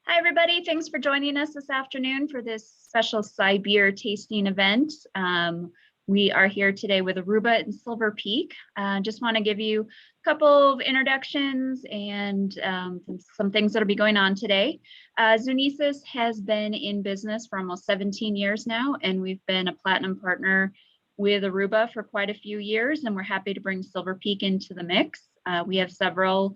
Hi, everybody. Thanks for joining us this afternoon for this special beer tasting event. We are here today with Aruba and Silver Peak. Just want to give you a couple of introductions and some things that'll be going on today. Zunesis has been in business for almost 17 years now, and we've been a platinum partner with Aruba for quite a few years, and we're happy to bring Silver Peak into the mix. We have several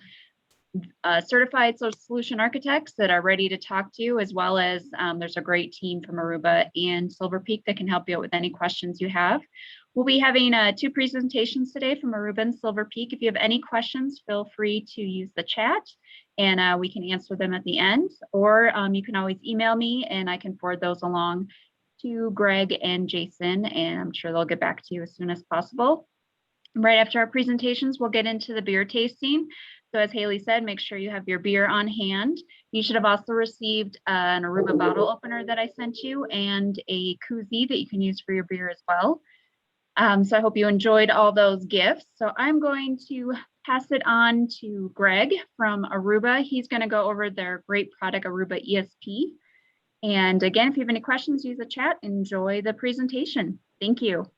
certified social solution architects that are ready to talk to you, as well as there's a great team from Aruba and Silver Peak that can help you out with any questions you have. We'll be having two presentations today from Aruba and Silver Peak. If you have any questions, feel free to use the chat and we can answer them at the end, or you can always email me and I can forward those along to Greg and Jason, and I'm sure they'll get back to you as soon as possible. Right after our presentations, we'll get into the beer tasting. So as Haley said, make sure you have your beer on hand. You should have also received an Aruba bottle opener that I sent you and a koozie that you can use for your beer as well. So I hope you enjoyed all those gifts. So I'm going to pass it on to Greg from Aruba. He's going to go over their great product, Aruba ESP. And again, if you have any questions, use the chat. Enjoy the presentation. Thank you.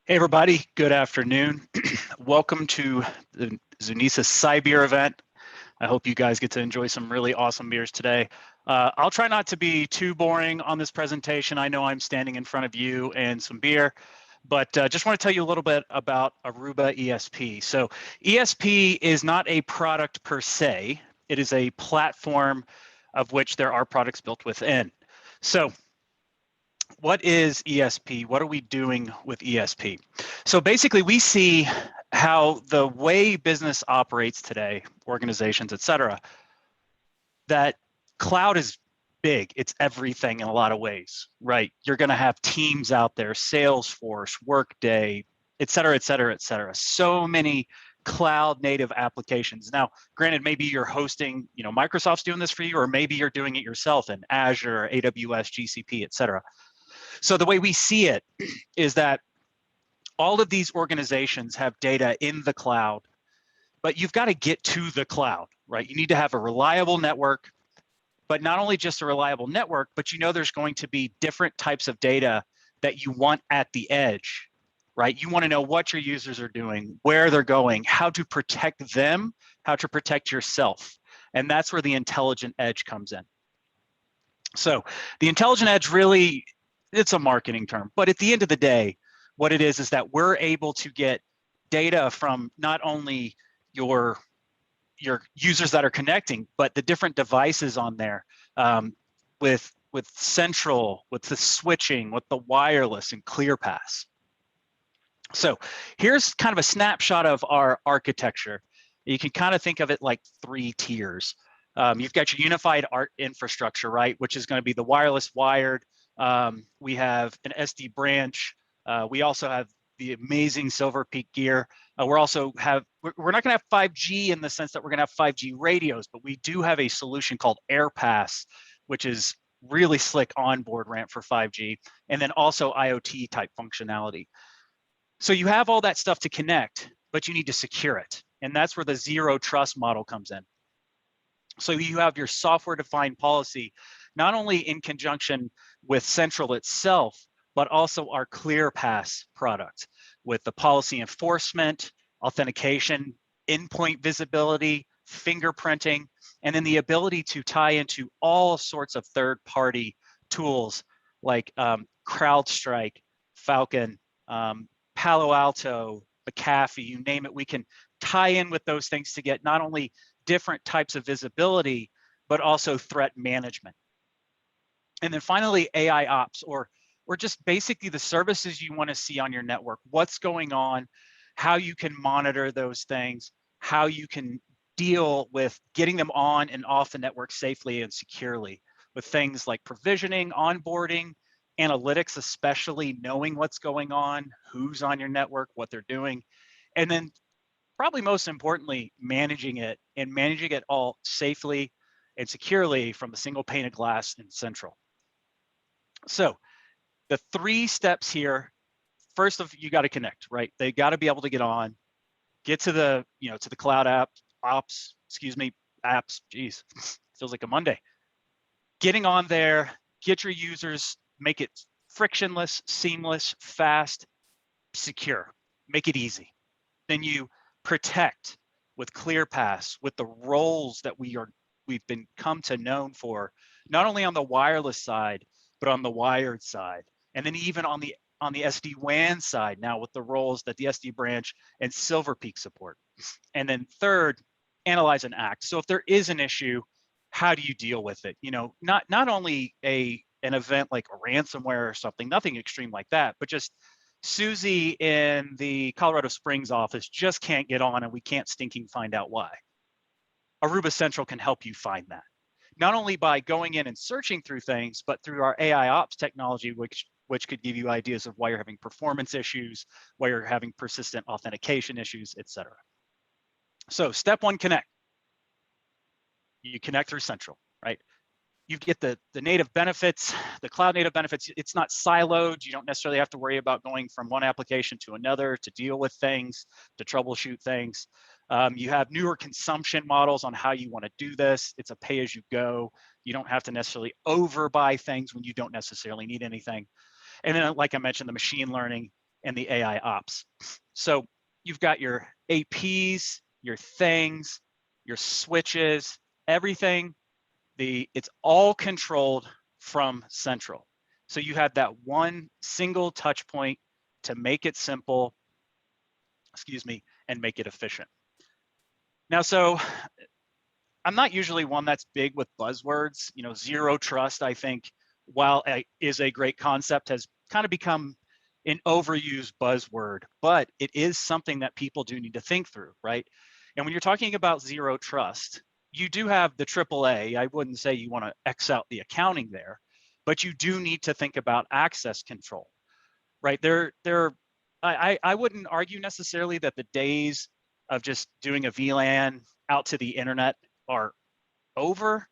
Hey everybody, good afternoon. Welcome to the Zunesis Beer event. I hope you guys get to enjoy some really awesome beers today. I'll try not to be too boring on this presentation. I know I'm standing in front of you and some beer, but just want to tell you a little bit about Aruba ESP. So ESP is not a product per se. It is a platform of which there are products built within. So what is ESP? What are we doing with ESP? So basically we see how the way business operates today, organizations, et cetera, that cloud is big. It's everything in a lot of ways, right? You're going to have teams out there, Salesforce, Workday, et cetera, et cetera, et cetera. So many cloud native applications. Now, granted, maybe you're hosting, Microsoft's doing this for you, or maybe you're doing it yourself in Azure, AWS, GCP, et cetera. So the way we see it is that all of these organizations have data in the cloud, but you've got to get to the cloud, right? You need to have a reliable network, but not only just a reliable network, but there's going to be different types of data that you want at the edge, right? You want to know what your users are doing, where they're going, how to protect them, how to protect yourself. And that's where the intelligent edge comes in. So the intelligent edge really, it's a marketing term, but at the end of the day, what it is that we're able to get data from not only your users that are connecting, but the different devices on there, with central, with the switching, with the wireless and ClearPass. So here's kind of a snapshot of our architecture. You can kind of think of it like 3 tiers. You've got your unified infrastructure, right, which is going to be the wireless wired. We have an SD branch. We also have the amazing Silver Peak gear. We're not going to have 5G in the sense that we're going to have 5G radios, but we do have a solution called AirPass, which is really slick onboard ramp for 5G, and then also IoT type functionality. So you have all that stuff to connect, but you need to secure it. And that's where the zero trust model comes in. So you have your software defined policy, not only in conjunction with Central itself, but also our ClearPass product with the policy enforcement, authentication, endpoint visibility, fingerprinting, and then the ability to tie into all sorts of third-party tools like CrowdStrike, Falcon, Palo Alto, McAfee, you name it. We can tie in with those things to get not only different types of visibility, but also threat management. And then finally, AI ops, or just basically the services you want to see on your network, what's going on, how you can monitor those things, how you can deal with getting them on and off the network safely and securely with things like provisioning, onboarding, analytics, especially knowing what's going on, who's on your network, what they're doing, and then probably most importantly, managing it all safely and securely from a single pane of glass in Central. So the 3 steps here, first of you got to connect, right? They got to be able to get on, get to the, to the cloud ops, apps, geez, feels like a Monday. Getting on there, get your users, make it frictionless, seamless, fast, secure, make it easy. Then you protect with ClearPass, with the roles that we've been come to known for, not only on the wireless side, but on the wired side. And then even on the SD-WAN side now with the roles that the SD branch and Silver Peak support. And then third, analyze and act. So if there is an issue, how do you deal with it? You know, not only an event like a ransomware or something, nothing extreme like that, but just Susie in the Colorado Springs office just can't get on and we can't stinking find out why. Aruba Central can help you find that. Not only by going in and searching through things, but through our AI ops technology, which could give you ideas of why you're having performance issues, why you're having persistent authentication issues, et cetera. So step one, connect. You connect through Central, right? You get the native benefits, the cloud native benefits. It's not siloed. You don't necessarily have to worry about going from one application to another to deal with things, to troubleshoot things. You have newer consumption models on how you want to do this. It's a pay as you go. You don't have to necessarily overbuy things when you don't necessarily need anything. And then, like I mentioned, the machine learning and the AI ops. So you've got your APs, your things, your switches, everything. It's all controlled from Central. So you have that one single touch point to make it simple, and make it efficient. Now, so I'm not usually one that's big with buzzwords. You know, zero trust, I think, while is a great concept, has kind of become an overused buzzword, but it is something that people do need to think through, right? And when you're talking about zero trust, you do have the AAA. I wouldn't say you want to X out the accounting there, but you do need to think about access control, right? I wouldn't argue necessarily that the days of just doing a VLAN out to the internet are over,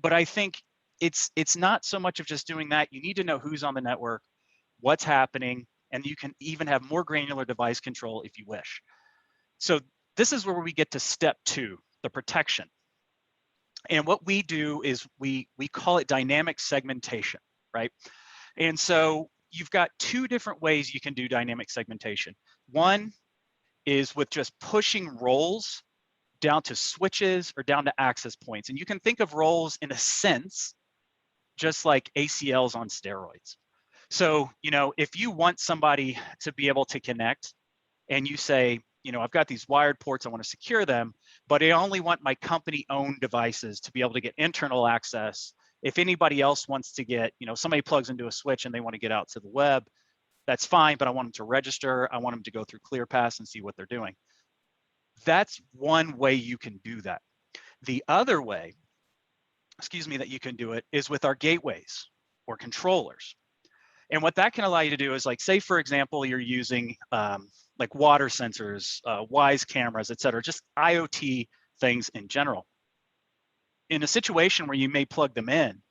but I think it's not so much of just doing that. You need to know who's on the network, what's happening, and you can even have more granular device control if you wish. So this is where we get to step two, the protection. And what we do is we call it dynamic segmentation, right? And so you've got two different ways you can do dynamic segmentation. One is with just pushing roles down to switches or down to access points. And you can think of roles in a sense, just like ACLs on steroids. So, you know, if you want somebody to be able to connect and you say, you know, I've got these wired ports, I want to secure them, but I only want my company-owned devices to be able to get internal access. If anybody else wants to get, you know, somebody plugs into a switch and they want to get out to the web, that's fine, but I want them to register. I want them to go through ClearPass and see what they're doing. That's one way you can do that. The other way, that you can do it is with our gateways or controllers. And what that can allow you to do is, like, say, for example, you're using like water sensors, Wise cameras, et cetera, just IoT things in general. In a situation where you may plug them in,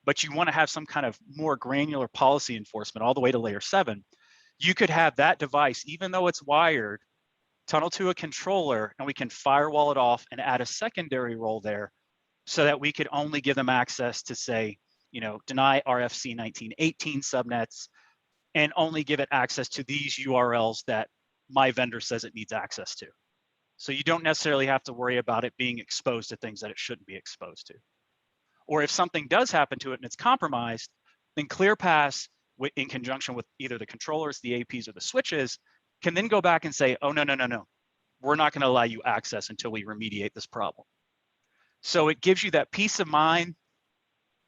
but you want to have some kind of more granular policy enforcement all the way to layer 7, you could have that device, even though it's wired, tunnel to a controller, and we can firewall it off and add a secondary role there so that we could only give them access to, say, you know, deny RFC 1918 subnets and only give it access to these URLs that my vendor says it needs access to. So you don't necessarily have to worry about it being exposed to things that it shouldn't be exposed to. Or if something does happen to it and it's compromised, then ClearPass, in conjunction with either the controllers, the APs, or the switches, can then go back and say, oh, no, we're not going to allow you access until we remediate this problem. So it gives you that peace of mind.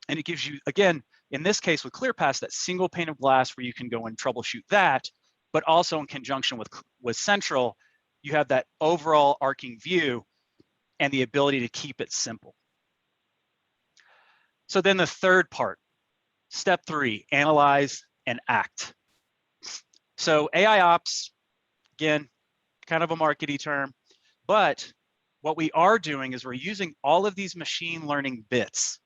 And it gives you, again, in this case with ClearPass, that single pane of glass where you can go and troubleshoot that, but also in conjunction with Central, you have that overall arcing view and the ability to keep it simple. So then the third part, step 3, analyze and act. So AI ops, again, kind of a marketing term, but what we are doing is we're using all of these machine learning bits.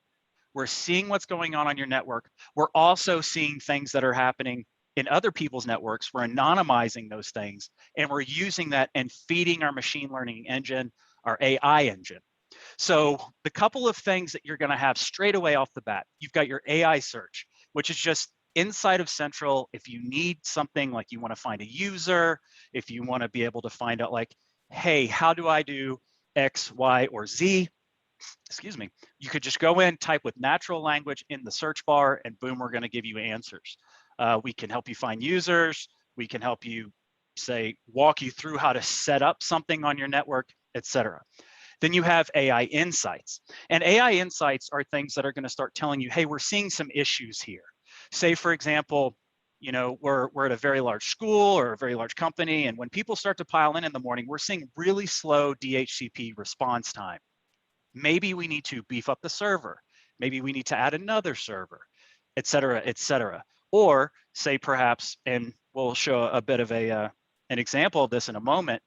We're seeing what's going on your network. We're also seeing things that are happening in other people's networks. We're anonymizing those things, and we're using that and feeding our machine learning engine, our AI engine. So the couple of things that you're going to have straight away off the bat, you've got your AI search, which is just inside of Central. If you need something like you want to find a user, if you want to be able to find out like, hey, how do I do X, Y, or Z? Excuse me, you could just go in, type with natural language in the search bar, and boom, we're going to give you answers. We can help you find users. We can help you, say, walk you through how to set up something on your network, etc. Then you have AI insights. And AI insights are things that are going to start telling you, hey, we're seeing some issues here. Say, for example, you know, we're at a very large school or a very large company, and when people start to pile in the morning, we're seeing really slow DHCP response time. Maybe we need to beef up the server. Maybe we need to add another server, et cetera, et cetera. Or say perhaps, and we'll show a bit of an example of this in a moment,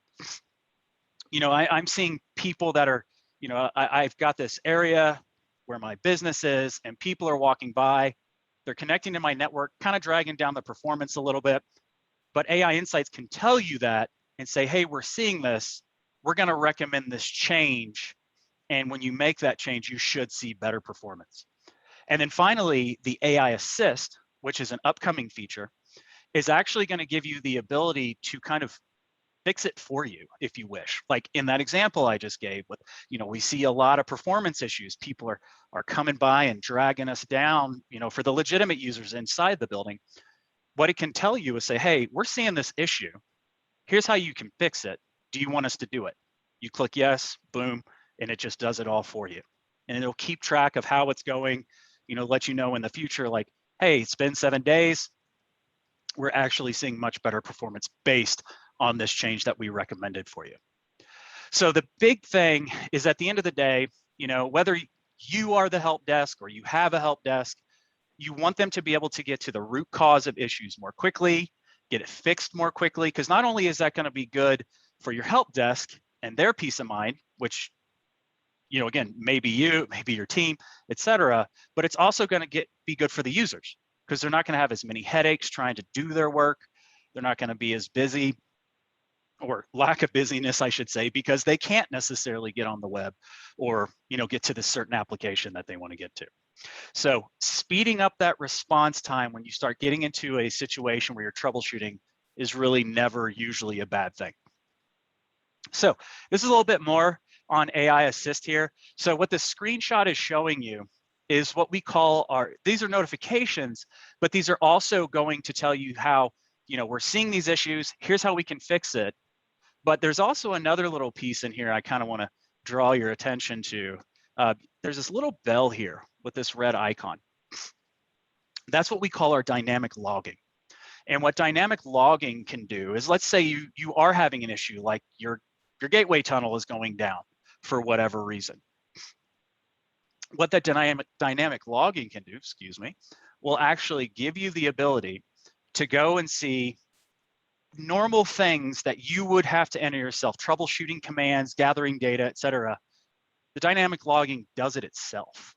you know, I'm seeing people that are, you know, I've got this area where my business is and people are walking by, they're connecting to my network, kind of dragging down the performance a little bit, but AI Insights can tell you that and say, hey, we're seeing this, we're going to recommend this change. And when you make that change, you should see better performance. And then finally, the AI Assist, which is an upcoming feature, is actually going to give you the ability to kind of fix it for you if you wish. Like in that example I just gave with, you know, we see a lot of performance issues. People are coming by and dragging us down, you know, for the legitimate users inside the building. What it can tell you is say, hey, we're seeing this issue. Here's how you can fix it. Do you want us to do it? You click yes, boom, and it just does it all for you. And it'll keep track of how it's going, you know, let you know in the future, like, hey, it's been 7 days. We're actually seeing much better performance based on this change that we recommended for you. So the big thing is at the end of the day, you know, whether you are the help desk or you have a help desk, you want them to be able to get to the root cause of issues more quickly, get it fixed more quickly, because not only is that going to be good for your help desk and their peace of mind, which, you know, again, maybe you, maybe your team, et cetera, but it's also going to be good for the users because they're not going to have as many headaches trying to do their work. They're not going to be as busy, or lack of busyness, I should say, because they can't necessarily get on the web or, you know, get to the certain application that they want to get to. So speeding up that response time when you start getting into a situation where you're troubleshooting is really never usually a bad thing. So this is a little bit more on AI Assist here. So what the screenshot is showing you is what we call these are notifications, but these are also going to tell you how, you know, we're seeing these issues, here's how we can fix it. But there's also another little piece in here I kind of want to draw your attention to. There's this little bell here with this red icon. That's what we call our dynamic logging. And what dynamic logging can do is, let's say you are having an issue, like your gateway tunnel is going down for whatever reason. What that dynamic logging can do, excuse me, will actually give you the ability to go and see normal things that you would have to enter yourself, troubleshooting commands, gathering data, et cetera. The dynamic logging does it itself.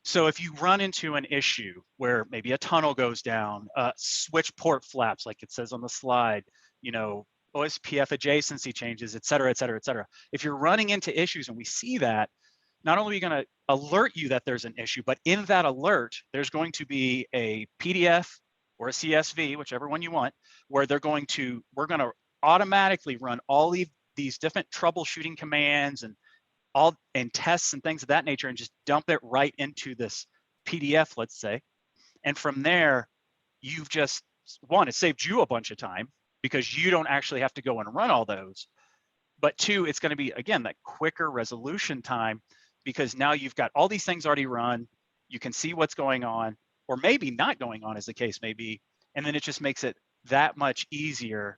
So if you run into an issue where maybe a tunnel goes down, switch port flaps, like it says on the slide, you know, OSPF adjacency changes, et cetera, et cetera, et cetera. If you're running into issues and we see that, not only are we going to alert you that there's an issue, but in that alert, there's going to be a PDF or a CSV, whichever one you want, where we're going to automatically run all these different troubleshooting commands and tests and things of that nature, and just dump it right into this PDF, let's say. And from there, you've just, one, it saved you a bunch of time because you don't actually have to go and run all those. But two, it's going to be, again, that quicker resolution time, because now you've got all these things already run. You can see what's going on, or maybe not going on, as the case may be. And then it just makes it that much easier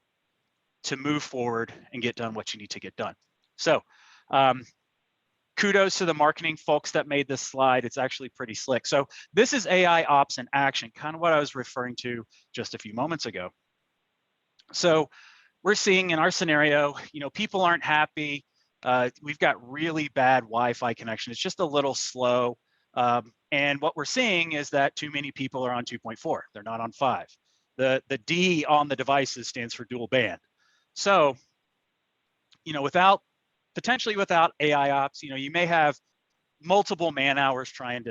to move forward and get done what you need to get done. So kudos to the marketing folks that made this slide. It's actually pretty slick. So this is AI ops in action, kind of what I was referring to just a few moments ago. So we're seeing in our scenario, you know, people aren't happy. We've got really bad Wi-Fi connection. It's just a little slow. And what we're seeing is that too many people are on 2.4. They're not on 5. The D on the devices stands for dual band. So, you know, without potentially without AI ops, you may have multiple man hours trying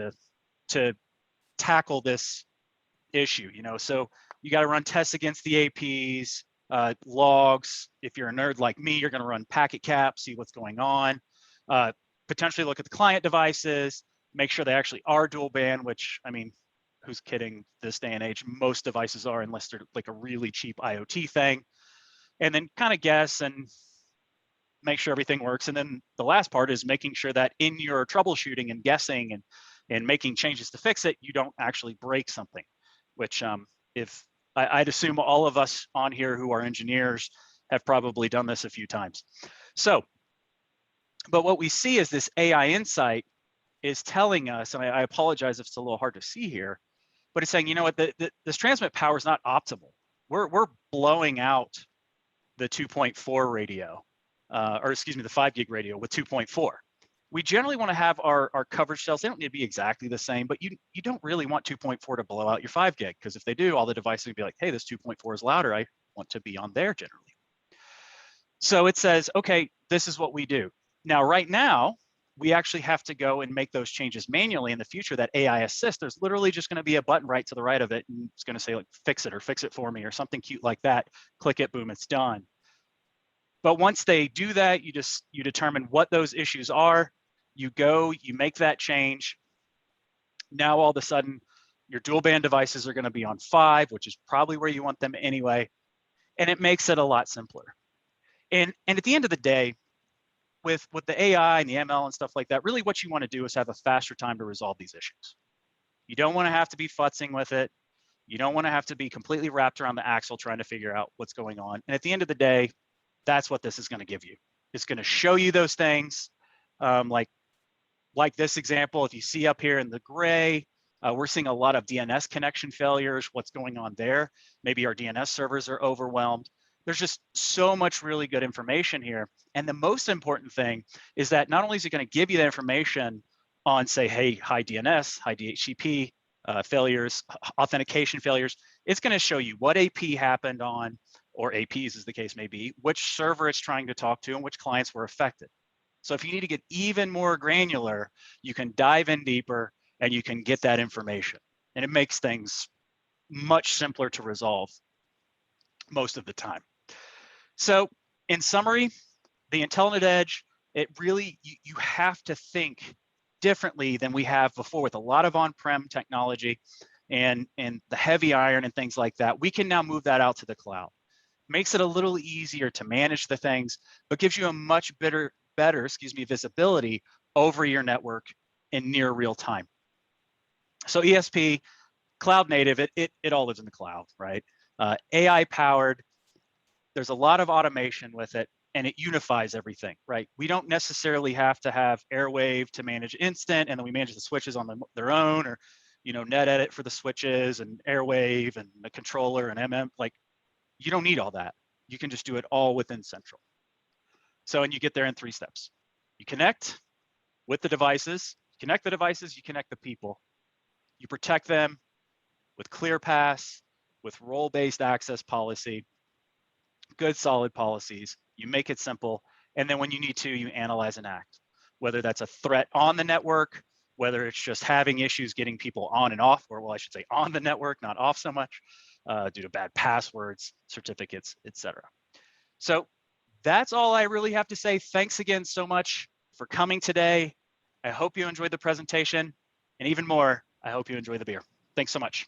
to tackle this issue, so you got to run tests against the APs, logs. If you're a nerd like me, you're going to run packet caps, see what's going on, potentially look at the client devices, make sure they actually are dual band, which, I mean, who's kidding this day and age? Most devices are, unless they're like a really cheap IoT thing. And then kind of guess and make sure everything works. And then the last part is making sure that in your troubleshooting and guessing and making changes to fix it, you don't actually break something, which if I'd assume all of us on here who are engineers have probably done this a few times. So, but what we see is this AI insight is telling us, and I apologize if it's a little hard to see here, but it's saying, you know what, this transmit power is not optimal. We're blowing out the 2.4 radio, or excuse me, the 5 gig radio with 2.4. We generally want to have our coverage cells, they don't need to be exactly the same, but you don't really want 2.4 to blow out your 5 gig, because if they do, all the devices will be like, hey, this 2.4 is louder, I want to be on there generally. So it says, okay, this is what we do. Now, right now, we actually have to go and make those changes manually. In the future, that AI assist, there's literally just going to be a button right to the right of it, and it's going to say, like, fix it or fix it for me or something cute like that. Click it, boom, it's done. But once they do that, you determine what those issues are. You go, you make that change. Now, all of a sudden, your dual band devices are going to be on 5, which is probably where you want them anyway. And it makes it a lot simpler. And at the end of the day, with the AI and the ML and stuff like that, really what you want to do is have a faster time to resolve these issues. You don't want to have to be futzing with it. You don't want to have to be completely wrapped around the axle trying to figure out what's going on. And at the end of the day, that's what this is going to give you. It's going to show you those things. Like this example, if you see up here in the gray, we're seeing a lot of DNS connection failures. What's going on there? Maybe our DNS servers are overwhelmed. There's just so much really good information here. And the most important thing is that not only is it going to give you the information on, say, hey, high DNS, high DHCP failures, authentication failures, it's going to show you what AP happened on, or APs as the case may be, which server it's trying to talk to, and which clients were affected. So if you need to get even more granular, you can dive in deeper and you can get that information. And it makes things much simpler to resolve most of the time. So in summary, the Intelligent Edge, it really, you have to think differently than we have before with a lot of on-prem technology and the heavy iron and things like that. We can now move that out to the cloud. Makes it a little easier to manage the things, but gives you a much better visibility over your network in near real time. So ESP, cloud native, it all lives in the cloud, right? AI powered, there's a lot of automation with it, and it unifies everything, right? We don't necessarily have to have Airwave to manage Instant, and then we manage the switches on their own, or NetEdit for the switches, and Airwave, and the controller, and MM. Like, you don't need all that. You can just do it all within Central. So, and you get there in 3 steps. You connect with the devices, you connect the people, you protect them with ClearPass, with role-based access policy, good solid policies, you make it simple, and then when you need to, you analyze and act. Whether that's a threat on the network, whether it's just having issues getting people on and off, or well, I should say on the network, not off so much, due to bad passwords, certificates, etc. So that's all I really have to say. Thanks again so much for coming today. I hope you enjoyed the presentation, and even more, I hope you enjoy the beer. Thanks so much.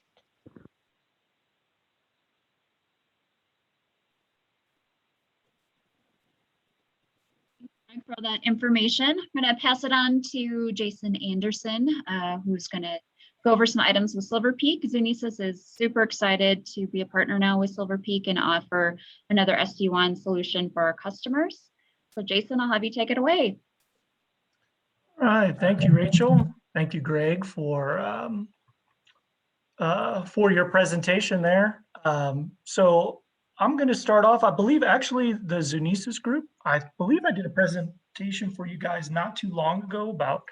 For all that information, I'm going to pass it on to Jason Anderson, who's going to go over some items with Silver Peak. Zunesis is super excited to be a partner now with Silver Peak and offer another SD-WAN solution for our customers. So Jason, I'll have you take it away. All right, thank you, Rachel. Thank you, Greg, for your presentation there. So I'm going to start off. I believe actually the Zunesis group, I believe I did a presentation for you guys not too long ago about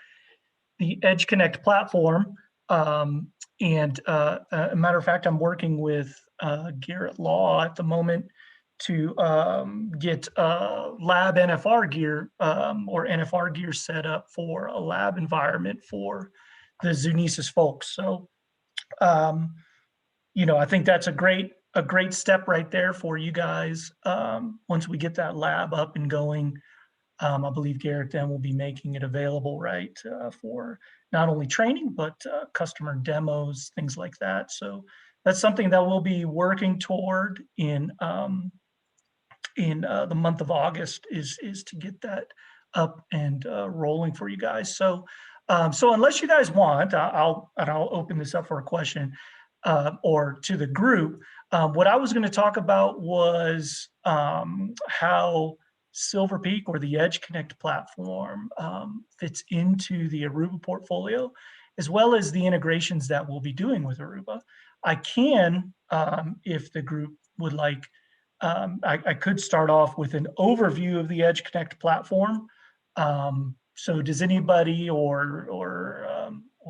the EdgeConnect platform. And a matter of fact, I'm working with Garrett Law at the moment get lab NFR gear or NFR gear set up for a lab environment for the Zunesis folks. So, you know, I think that's a great step right there for you guys. Once we get that lab up and going, I believe Garrett then will be making it available, right, for not only training, but customer demos, things like that. So that's something that we'll be working toward in the month of August is to get that up and rolling for you guys. So, so unless you guys want, I'll open this up for a question or to the group. What I was going to talk about was how Silver Peak or the EdgeConnect platform fits into the Aruba portfolio, as well as the integrations that we'll be doing with Aruba. I can, if the group would like, I could start off with an overview of the EdgeConnect platform. So does anybody or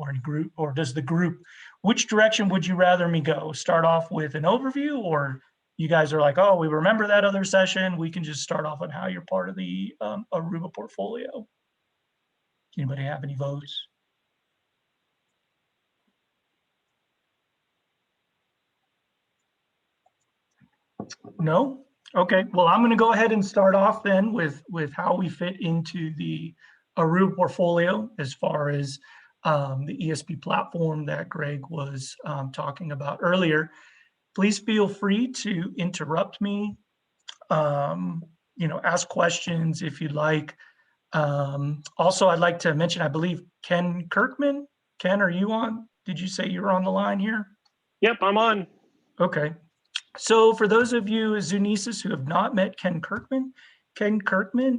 a group, or does the group, which direction would you rather me go? Start off with an overview, or you guys are like, oh, we remember that other session, we can just start off on how you're part of the Aruba portfolio? Anybody have any votes? No? Okay, well, I'm going to go ahead and start off then with how we fit into the Aruba portfolio as far as the ESP platform that Greg was talking about earlier. Please feel free to interrupt me, you know, ask questions if you'd like. Also, I'd like to mention, I believe Ken Kirkman. Ken, are you on? Did you say you were on the line here? Yep, I'm on. Okay. So for those of you at Zunesis who have not met Ken Kirkman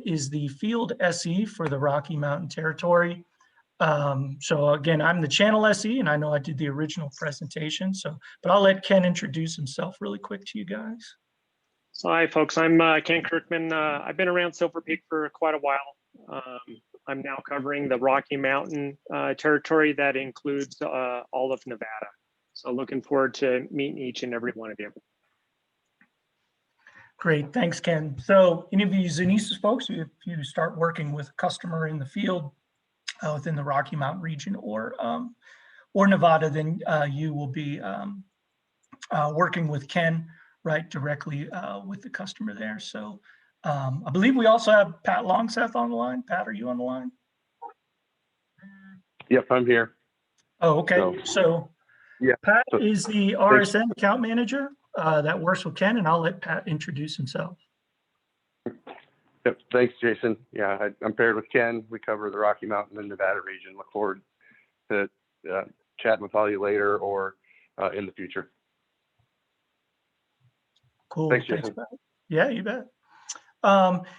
is the field SE for the Rocky Mountain Territory. So again, I'm the channel SE, and I know I did the original presentation. So, but I'll let Ken introduce himself really quick to you guys. So hi, folks. I'm Ken Kirkman. I've been around Silver Peak for quite a while. I'm now covering the Rocky Mountain territory that includes all of Nevada. So looking forward to meeting each and every one of you. Great, thanks, Ken. So any of you Zunesis folks, if you start working with a customer in the field within the Rocky Mountain region or Nevada, then you will be working with Ken, right, directly with the customer there. So I believe we also have Pat Longseth on the line. Pat, are you on the line? Yep, I'm here. Oh, okay. So yeah, Pat is the RSN account manager that works with Ken, and I'll let Pat introduce himself. Yep, thanks, Jason. Yeah, I'm paired with Ken. We cover the Rocky Mountain and Nevada region. Look forward to chatting with all you later or in the future. Cool. Thanks, Jason. Pat. Yeah, you bet.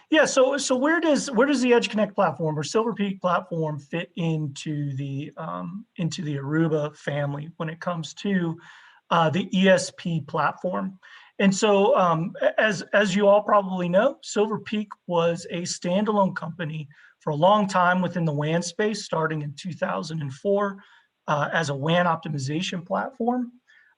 Yeah, so where does the EdgeConnect platform or Silver Peak platform fit into the Aruba family when it comes to the ESP platform? And so as you all probably know, Silver Peak was a standalone company for a long time within the WAN space, starting in 2004 as a WAN optimization platform.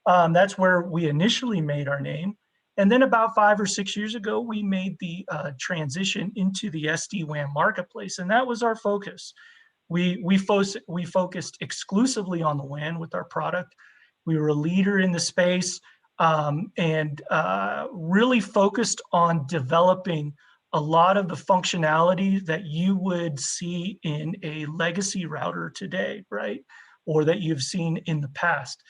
That's where we initially made our name. And then about 5 or 6 years ago, we made the transition into the SD-WAN marketplace, and that was our focus. We focused exclusively on the WAN with our product. We were a leader in the space and really focused on developing a lot of the functionality that you would see in a legacy router today, right? Or that you've seen in the past.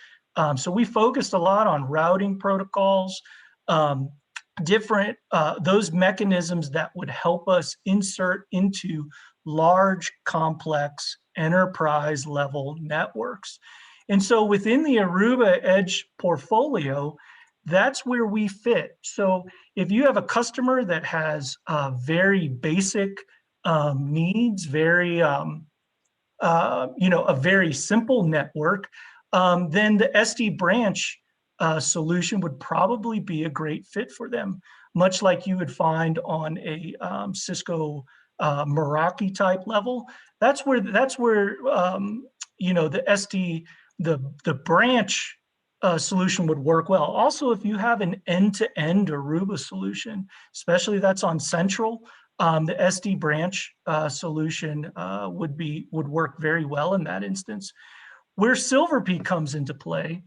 So we focused a lot on routing protocols, different, those mechanisms that would help us insert into large, complex, enterprise level networks. And so within the Aruba Edge portfolio, that's where we fit. So if you have a customer that has very basic needs, very, you know, a very simple network, then the SD branch solution would probably be a great fit for them, much like you would find on a Cisco Meraki type level. That's where you know, the SD, the branch solution would work well. Also, if you have an end-to-end Aruba solution, especially that's on central, the SD branch solution would work very well in that instance. Where Silver Peak comes into play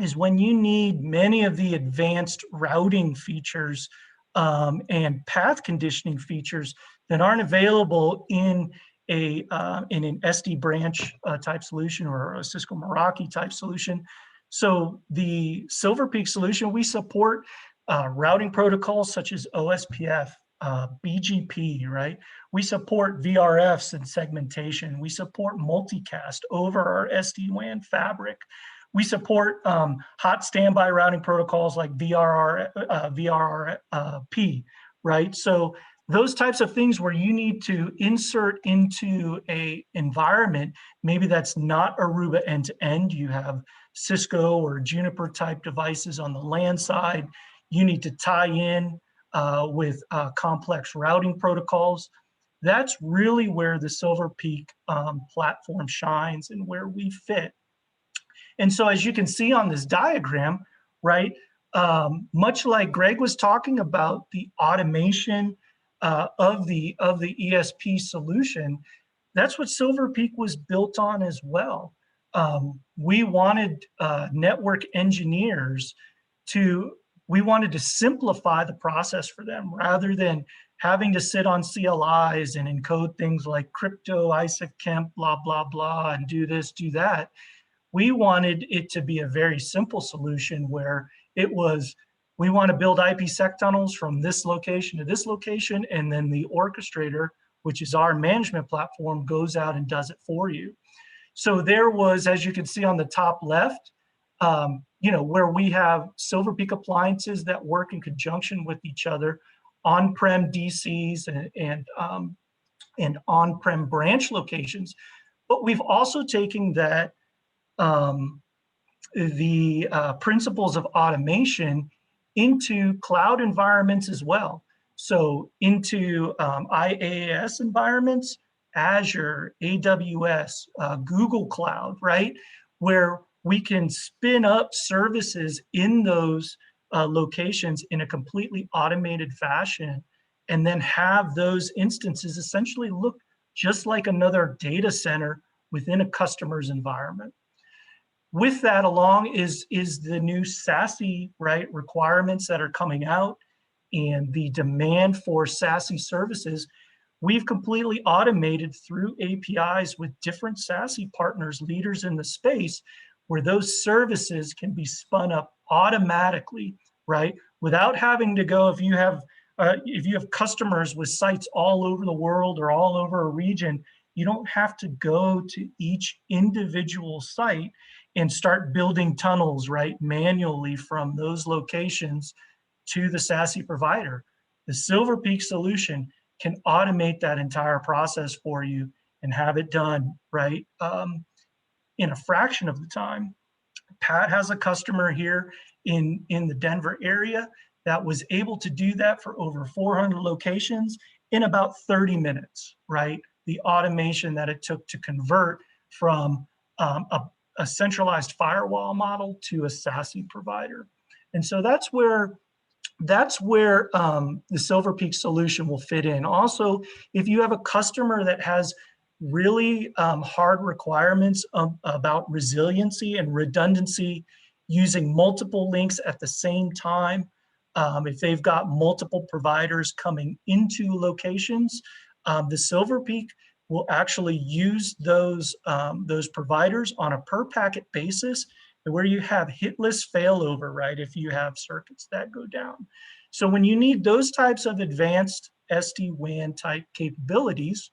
is when you need many of the advanced routing features and path conditioning features that aren't available in an SD branch type solution or a Cisco Meraki type solution. So the Silver Peak solution, we support routing protocols such as OSPF, BGP, right? We support VRFs and segmentation. We support multicast over our SD-WAN fabric. We support hot standby routing protocols like VRRP, right? So those types of things where you need to insert into a environment, maybe that's not Aruba end-to-end, you have Cisco or Juniper type devices on the LAN side, you need to tie in with complex routing protocols. That's really where the Silver Peak platform shines and where we fit. And so as you can see on this diagram, right, much like Greg was talking about the automation of the ESP solution, that's what Silver Peak was built on as well. We wanted network engineers we wanted to simplify the process for them rather than having to sit on CLIs and encode things like crypto, ISAC, blah, blah, blah, and do this, do that. We wanted it to be a very simple solution where it was, we want to build IPsec tunnels from this location to this location, and then the orchestrator, which is our management platform, goes out and does it for you. So there was, as you can see on the top left, where we have Silver Peak appliances that work in conjunction with each other, on-prem DCs and on-prem branch locations. But we've also taken that the principles of automation into cloud environments as well. So into IaaS environments, Azure, AWS, Google Cloud, right? Where we can spin up services in those locations in a completely automated fashion, and then have those instances essentially look just like another data center within a customer's environment. With that along is the new SASE, right, requirements that are coming out and the demand for SASE services. We've completely automated through APIs with different SASE partners, leaders in the space, where those services can be spun up automatically, right? Without having to go, if you have customers with sites all over the world or all over a region, you don't have to go to each individual site and start building tunnels, right, manually from those locations to the SASE provider. The Silver Peak solution can automate that entire process for you and have it done, right, in a fraction of the time. Pat has a customer here in the Denver area that was able to do that for over 400 locations in about 30 minutes, right? The automation that it took to convert from a centralized firewall model to a SASE provider. And so that's where the Silver Peak solution will fit in. Also, if you have a customer that has really hard requirements about resiliency and redundancy, using multiple links at the same time, if they've got multiple providers coming into locations, the Silver Peak will actually use those providers on a per packet basis, where you have hitless failover, right, if you have circuits that go down. So when you need those types of advanced SD-WAN type capabilities,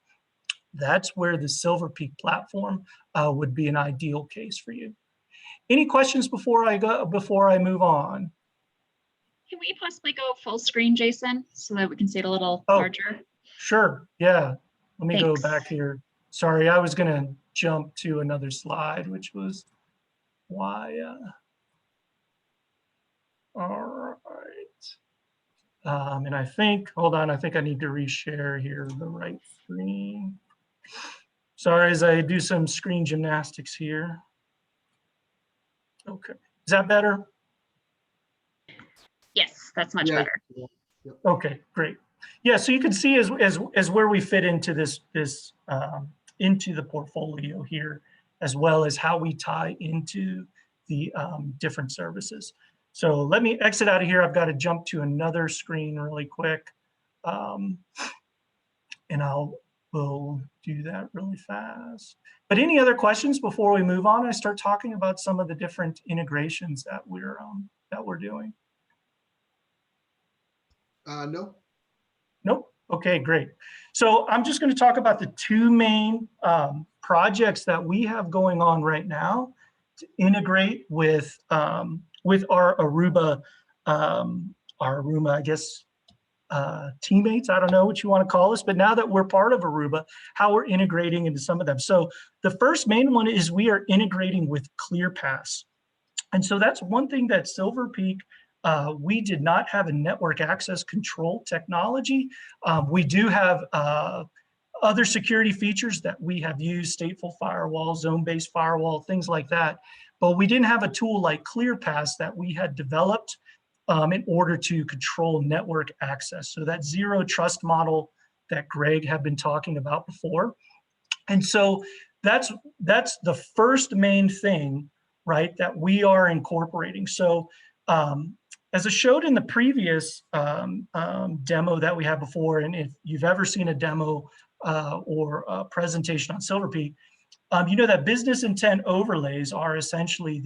that's where the Silver Peak platform would be an ideal case for you. Any questions before I move on? Can we possibly go full screen, Jason, so that we can see it a little larger? Sure, yeah. Let me Thanks. go back here. Sorry, I was gonna jump to another slide, which was why, all right. And I think, hold on, I think I need to reshare here the right screen. Sorry, as I do some screen gymnastics here. Okay, Is that better? Yes, that's much Yeah. better. Okay, great. Yeah, so you can see as where we fit into this into the portfolio here, as well as how we tie into the different services. So let me exit out of here. I've got to jump to another screen really quick, and we'll do that really fast. But any other questions before we move on? I start talking about some of the different integrations that we're doing. No. Nope. Okay, great. So I'm just going to talk about the two main projects that we have going on right now to integrate with our Aruba, I guess, teammates. I don't know what you want to call us, but now that we're part of Aruba, how we're integrating into some of them. So the first main one is we are integrating with ClearPass. And so that's one thing that Silver Peak, we did not have a network access control technology. We do have other security features that we have used, stateful firewall, zone-based firewall, things like that. But we didn't have a tool like ClearPass that we had developed in order to control network access. So that zero trust model that Greg had been talking about before. And so that's the first main thing, right, that we are incorporating. So as I showed in the previous demo that we had before, and if you've ever seen a demo or a presentation on Silver Peak, you know that business intent overlays are essentially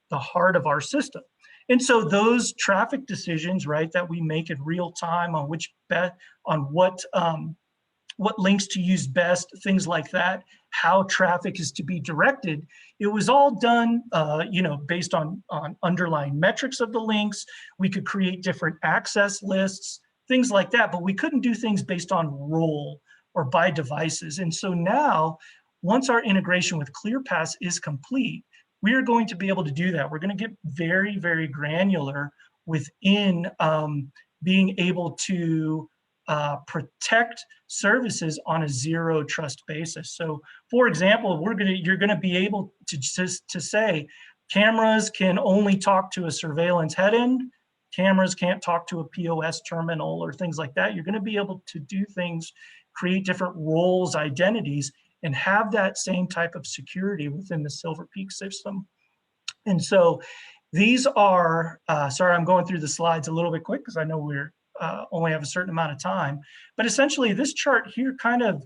the heart of our system. And so those traffic decisions, right, that we make in real time on what links to use best, things like that, how traffic is to be directed. It was all done, based on underlying metrics of the links. We could create different access lists, things like that, but we couldn't do things based on role or by devices. And so now, once our integration with ClearPass is complete, we are going to be able to do that. We're going to get very, very granular within being able to protect services on a zero trust basis. So, for example, you're going to be able to say cameras can only talk to a surveillance head end. Cameras can't talk to a POS terminal or things like that. You're going to be able to do things, create different roles, identities, and have that same type of security within the Silver Peak system. And so these are, sorry, I'm going through the slides a little bit quick because I know we're only have a certain amount of time, but essentially this chart here kind of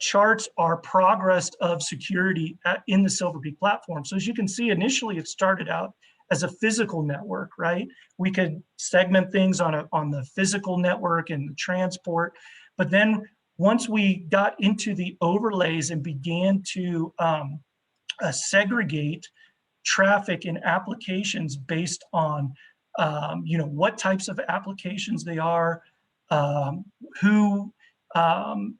charts our progress of security in the Silver Peak platform. So as you can see, initially it started out as a physical network, right? We could segment things on the physical network and the transport, but then once we got into the overlays and began to segregate traffic and applications based on what types of applications they are, who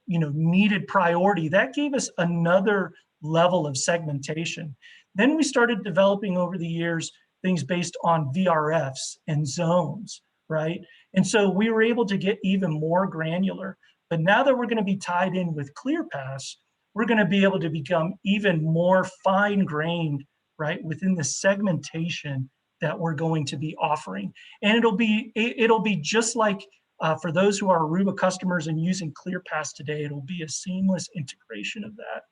needed priority, that gave us another level of segmentation. Then we started developing over the years things based on VRFs and zones, right? And so we were able to get even more granular. But now that we're going to be tied in with ClearPass, we're going to be able to become even more fine-grained, right, within the segmentation that we're going to be offering. And it'll be just like for those who are Aruba customers and using ClearPass today, it'll be a seamless integration of that.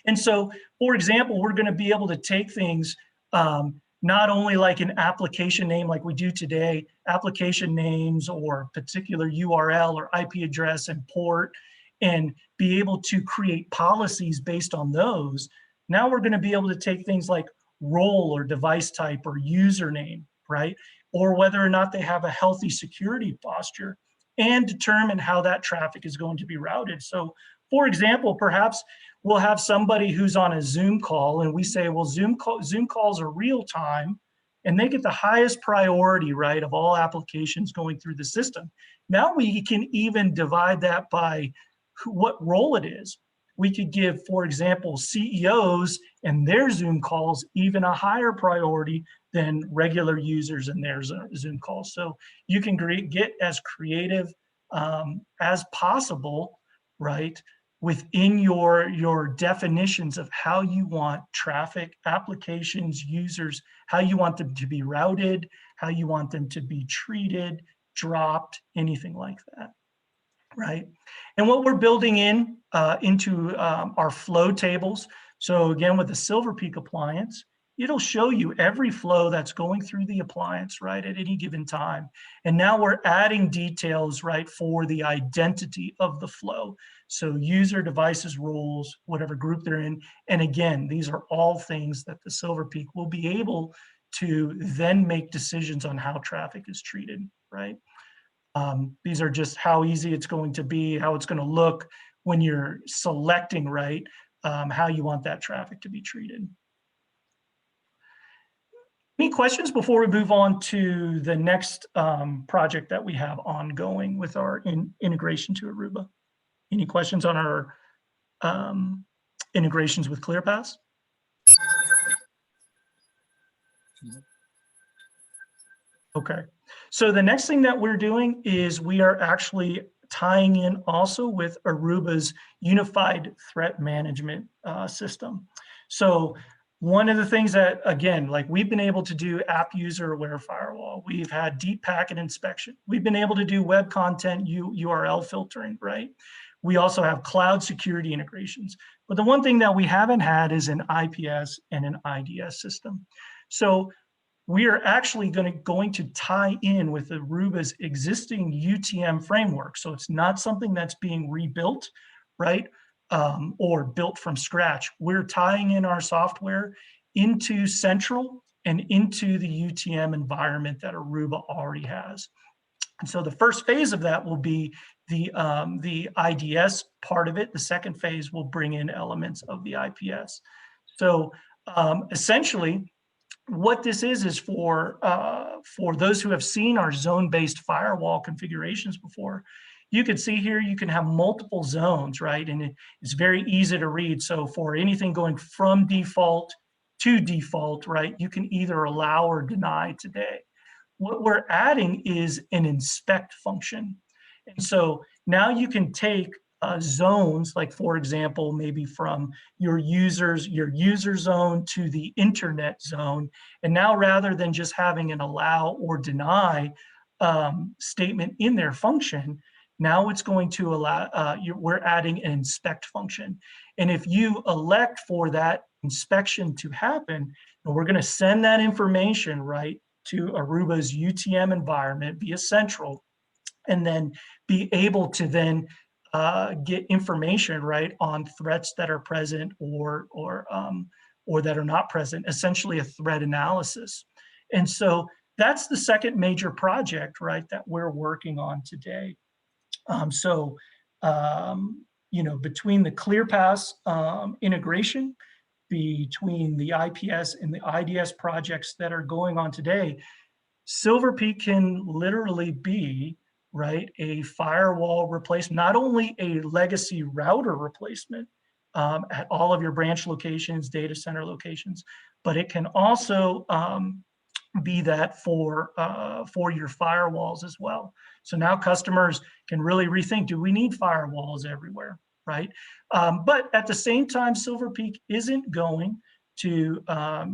And so, for example, we're going to be able to take things not only like an application name like we do today, application names or particular URL or IP address and port, and be able to create policies based on those. Now we're going to be able to take things like role or device type or username, right? Or whether or not they have a healthy security posture and determine how that traffic is going to be routed. So for example, perhaps we'll have somebody who's on a Zoom call and we say, well, Zoom calls are real time and they get the highest priority, right, of all applications going through the system. Now we can even divide that by what role it is. We could give, for example, CEOs and their Zoom calls even a higher priority than regular users and their Zoom calls. So you can get as creative as possible, right, within your definitions of how you want traffic, applications, users, how you want them to be routed, how you want them to be treated, dropped, anything like that, right? And what we're building into our flow tables. So again, with the Silver Peak appliance, it'll show you every flow that's going through the appliance, right, at any given time. And now we're adding details, right, for the identity of the flow. So user, devices, roles, whatever group they're in. And again, these are all things that the Silver Peak will be able to then make decisions on how traffic is treated, right? These are just how easy it's going to be, how it's going to look when you're selecting, right, how you want that traffic to be treated. Any questions before we move on to the next project that we have ongoing with our integration to Aruba? Any questions on our integrations with ClearPass? Okay, so the next thing that we're doing is we are actually tying in also with Aruba's unified threat management system. So one of the things that, again, like we've been able to do app user aware firewall, we've had deep packet inspection, we've been able to do web content URL filtering, right? We also have cloud security integrations. But the one thing that we haven't had is an IPS and an IDS system. So we are actually going to tie in with Aruba's existing UTM framework. So it's not something that's being rebuilt, right? Or built from scratch. We're tying in our software into Central and into the UTM environment that Aruba already has. And so the first phase of that will be the IDS part of it. The second phase will bring in elements of the IPS. So essentially, what this is for those who have seen our zone-based firewall configurations before, you can see here you can have multiple zones, right? And it's very easy to read. So for anything going from default to default, right, you can either allow or deny today. What we're adding is an inspect function. And so now you can take zones, like for example, maybe from your user zone to the internet zone. And now rather than just having an allow or deny statement in their function, now it's going to allow, we're adding an inspect function. And if you elect for that inspection to happen, we're going to send that information right to Aruba's UTM environment via Central, and then be able to then get information right on threats that are present or that are not present, essentially a threat analysis. And so that's the second major project, right, that we're working on today. You know, between the ClearPass integration, between the IPS and the IDS projects that are going on today, Silver Peak can literally be, right, a firewall replacement, not only a legacy router replacement at all of your branch locations, data center locations, but it can also be that for your firewalls as well. So now customers can really rethink, do we need firewalls everywhere, right? But at the same time, Silver Peak isn't going to,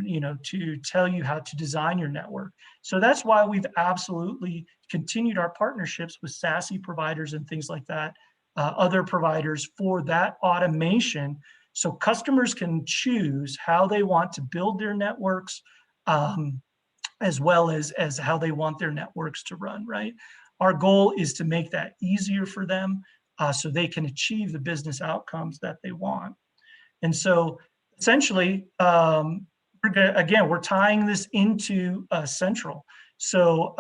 you know, to tell you how to design your network. So that's why we've absolutely continued our partnerships with SASE providers and things like that, other providers for that automation. So customers can choose how they want to build their networks, as well as how they want their networks to run, right? Our goal is to make that easier for them so they can achieve the business outcomes that they want. And so essentially, we're tying this into Central. So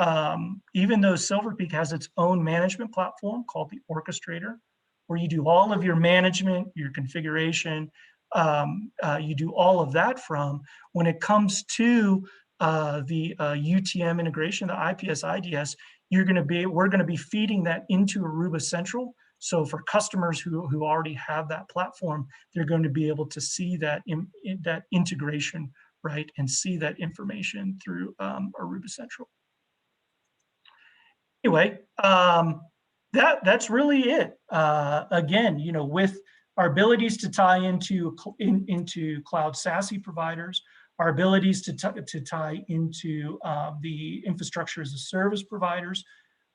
even though Silver Peak has its own management platform called the Orchestrator, where you do all of your management, your configuration, you do all of that from, when it comes to the UTM integration, the IPS IDS, we're going to be feeding that into Aruba Central. So for customers who already have that platform, they're going to be able to see that that integration, right, and see that information through Aruba Central. Anyway, that's really it. Again, you know, with our abilities to tie into cloud SASE providers, our abilities to tie into the infrastructure as a service providers,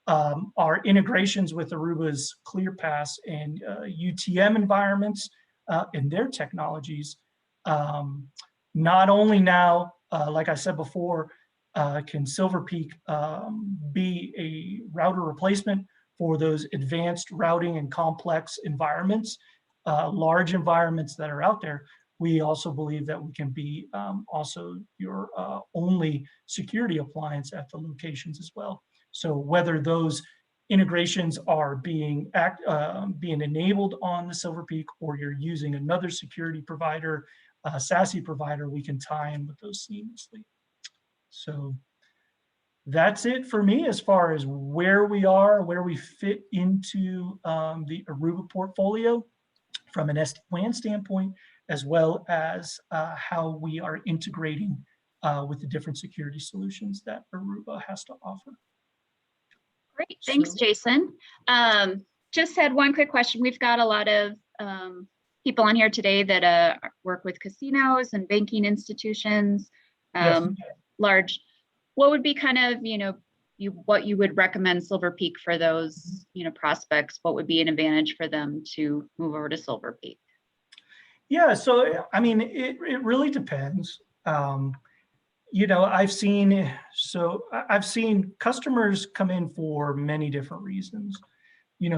our integrations with Aruba's ClearPass and UTM environments and their technologies. Not only now, like I said before, can Silver Peak be a router replacement for those advanced routing and complex environments, large environments that are out there. We also believe that we can be also your only security appliance at the locations as well. So whether those integrations are being enabled on the Silver Peak, or you're using another security provider, SASE provider, we can tie in with those seamlessly. So that's it for me as far as where we are, where we fit into the Aruba portfolio from an SD-WAN standpoint, as well as how we are integrating with the different security solutions that Aruba has to offer. Great, thanks, Jason. Just had one quick question. We've got a lot of people on here today that work with casinos and banking institutions, Yes. large. What would be kind of, what you would recommend Silver Peak for those, prospects? What would be an advantage for them to move over to Silver Peak? Yeah, so I mean, it really depends. I've seen customers come in for many different reasons.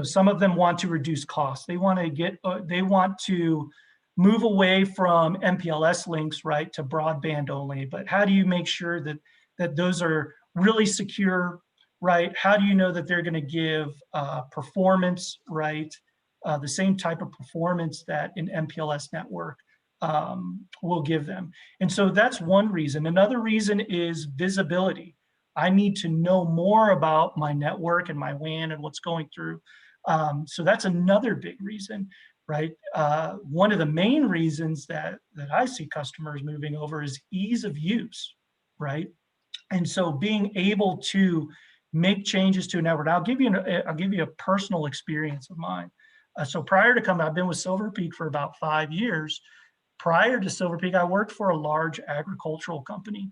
Some of them want to reduce costs. They want to move away from MPLS links, right, to broadband only. But how do you make sure that those are really secure, right? How do you know that they're going to give performance, right? The same type of performance that an MPLS network will give them. And so that's one reason. Another reason is visibility. I need to know more about my network and my WAN and what's going through. So that's another big reason, right? One of the main reasons that I see customers moving over is ease of use, right? And so being able to make changes to a network. I'll give you a personal experience of mine. So prior to coming, I've been with Silver Peak for about 5 years. Prior to Silver Peak, I worked for a large agricultural company.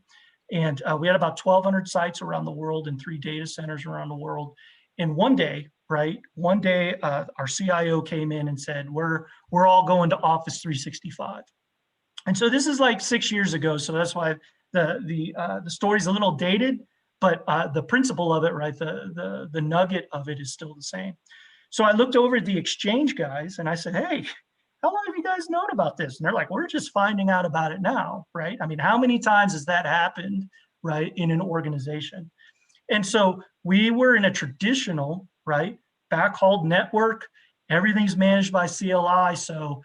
And we had about 1,200 sites around the world and 3 data centers around the world. And one day, our CIO came in and said, we're all going to Office 365. And so this is like 6 years ago. So that's why the story's a little dated, but the principle of it, right, the nugget of it is still the same. So I looked over at the Exchange guys and I said, hey, how long have you guys known about this? And they're like, we're just finding out about it now, right? I mean, how many times has that happened, right, in an organization? And so we were in a traditional, right, backhauled network. Everything's managed by CLI. So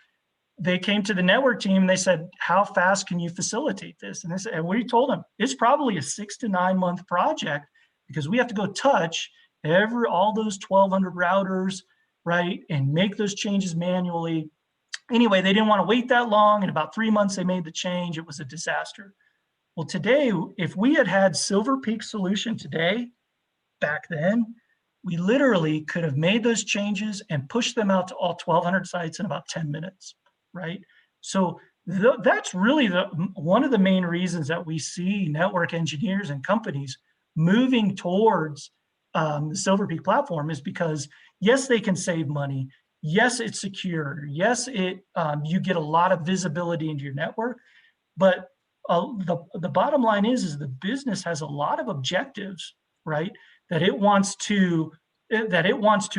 they came to the network team and they said, how fast can you facilitate this? And we told them, it's probably a 6 to 9 month project because we have to go touch all those 1,200 routers, right, and make those changes manually. Anyway, they didn't want to wait that long. In about 3 months, they made the change. It was a disaster. Well, today, if we had Silver Peak solution today, back then, we literally could have made those changes and pushed them out to all 1,200 sites in about 10 minutes, right? So that's really one of the main reasons that we see network engineers and companies moving towards the Silver Peak platform is because, yes, they can save money. Yes, it's secure. Yes, you get a lot of visibility into your network. But the bottom line is the business has a lot of objectives, right, that it wants to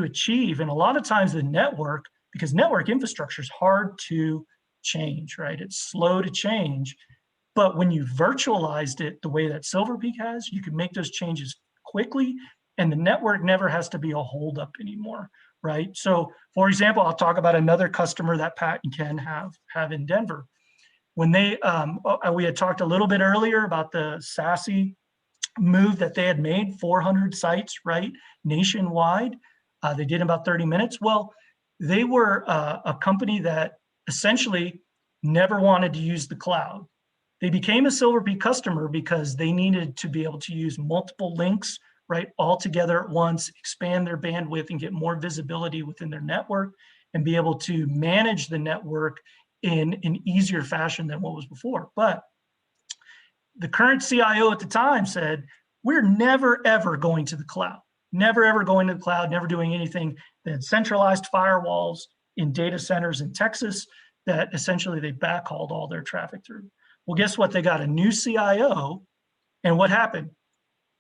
achieve. And a lot of times the network, because network infrastructure is hard to change, right? It's slow to change. But when you virtualized it the way that Silver Peak has, you can make those changes quickly, and the network never has to be a holdup anymore, right? So, for example, I'll talk about another customer that Pat and Ken have in Denver. When we had talked a little bit earlier about the SASE move that they had made, 400 sites, right, nationwide. They did in about 30 minutes. Well, they were a company that essentially never wanted to use the cloud. They became a Silver Peak customer because they needed to be able to use multiple links, right, all together at once, expand their bandwidth and get more visibility within their network and be able to manage the network in an easier fashion than what was before. But the current CIO at the time said, we're never, ever going to the cloud, never, ever going to the cloud, never doing anything. They had centralized firewalls in data centers in Texas that essentially they backhauled all their traffic through. Well, guess what? They got a new CIO. And what happened?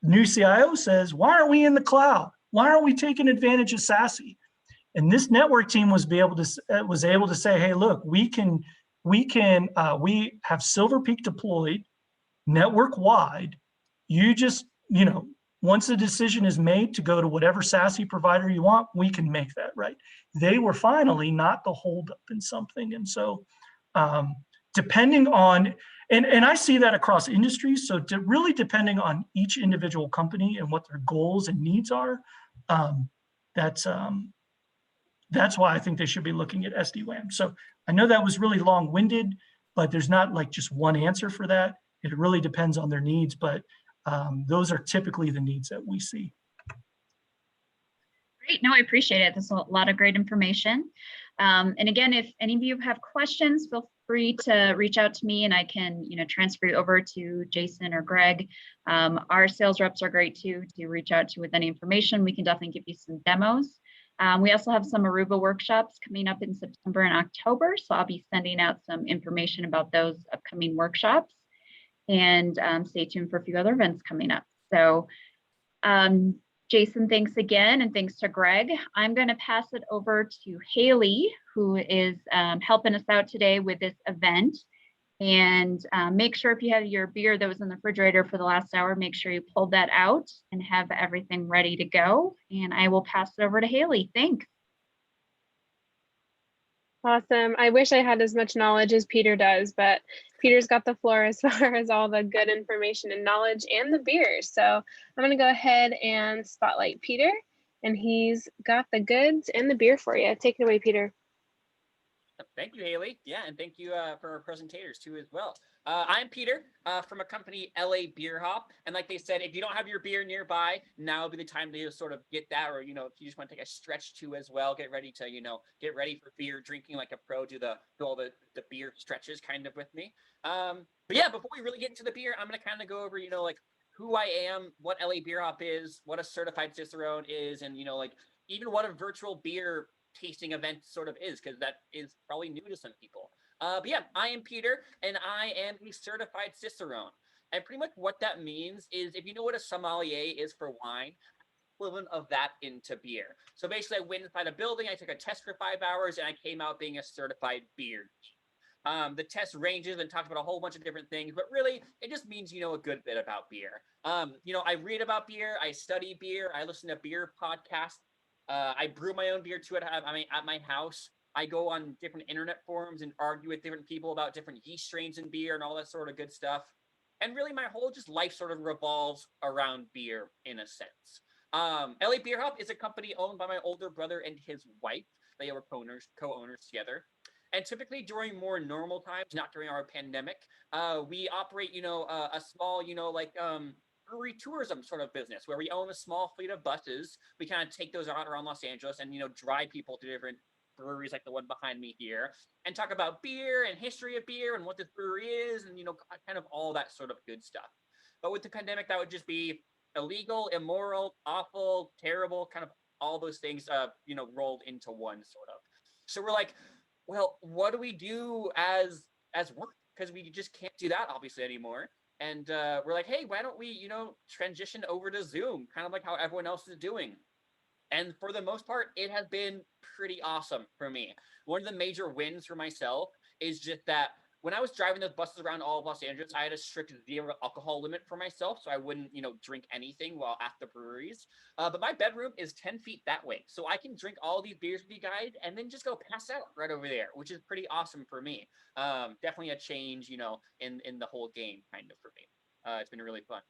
The new CIO says, why aren't we in the cloud? Why aren't we taking advantage of SASE? And this network team was able to say, hey, look, we have Silver Peak deployed network wide. You just, once the decision is made to go to whatever SASE provider you want, we can make that, right? They were finally not the holdup in something. And so depending on, and I see that across industries, so really depending on each individual company and what their goals and needs are, that's why I think they should be looking at SD-WAN. So I know that was really long-winded, but there's not like just one answer for that. It really depends on their needs, but those are typically the needs that we see. Great. No, I appreciate it. There's a lot of great information. And again, if any of you have questions, feel free to reach out to me and I can, transfer you over to Jason or Greg. Our sales reps are great too, to reach out to with any information. We can definitely give you some demos. We also have some Aruba workshops coming up in September and October. So I'll be sending out some information about those upcoming workshops. And stay tuned for a few other events coming up. So Jason, thanks again. And thanks to Greg. I'm going to pass it over to Haley, who is helping us out today with this event. And make sure if you had your beer that was in the refrigerator for the last hour, make sure you pulled that out and have everything ready to go. And I will pass it over to Haley. Thanks. Awesome. I wish I had as much knowledge as Peter does, but Peter's got the floor as far as all the good information and knowledge and the beers. So I'm going to go ahead and spotlight Peter, and he's got the goods and the beer for you. Take it away, Peter. Thank you, Haley. Yeah, and thank you for our presentators too as well. I'm Peter from a company, LA Beer Hop. And like they said, if you don't have your beer nearby, now would be the time to sort of get that, or, if you just want to take a stretch too as well, get ready to, get ready for beer drinking like a pro, do all the beer stretches kind of with me. But yeah, before we really get into the beer, I'm going to kind of go over, like who I am, what LA Beer Hop is, what a certified Cicerone is, and, even what a virtual beer tasting event sort of is, because that is probably new to some people. But yeah, I am Peter, and I am a certified Cicerone. And pretty much what that means is, if you know what a sommelier is for wine, equivalent of that into beer. So basically, I went inside a building, I took a test for 5 hours, and I came out being a certified beer. The test ranges and talks about a whole bunch of different things, but really, it just means you know a good bit about beer. I read about beer, I study beer, I listen to beer podcasts. I brew my own beer too at my house. I go on different internet forums and argue with different people about different yeast strains in beer and all that sort of good stuff. And really, my whole just life sort of revolves around beer in a sense. LA Beer Hop is a company owned by my older brother and his wife. They were co-owners together. And typically during more normal times, not during our pandemic, we operate, a small, brewery tourism sort of business where we own a small fleet of buses. We kind of take those out around Los Angeles and, drive people to different breweries like the one behind me here and talk about beer and history of beer and what this brewery is and, kind of all that sort of good stuff. But with the pandemic, that would just be illegal, immoral, awful, terrible, kind of all those things, rolled into one sort of. So we're like, well, what do we do as work? Because we just can't do that obviously anymore. And we're like, hey, why don't we, transition over to Zoom, kind of like how everyone else is doing. And for the most part, it has been pretty awesome for me. One of the major wins for myself is just that when I was driving those buses around all of Los Angeles, I had a strict 0 alcohol limit for myself. So I wouldn't, drink anything while at the breweries. But my bedroom is 10 feet that way. So I can drink all these beers with you guys and then just go pass out right over there, which is pretty awesome for me. Definitely a change, in the whole game kind of for me. It's been really fun.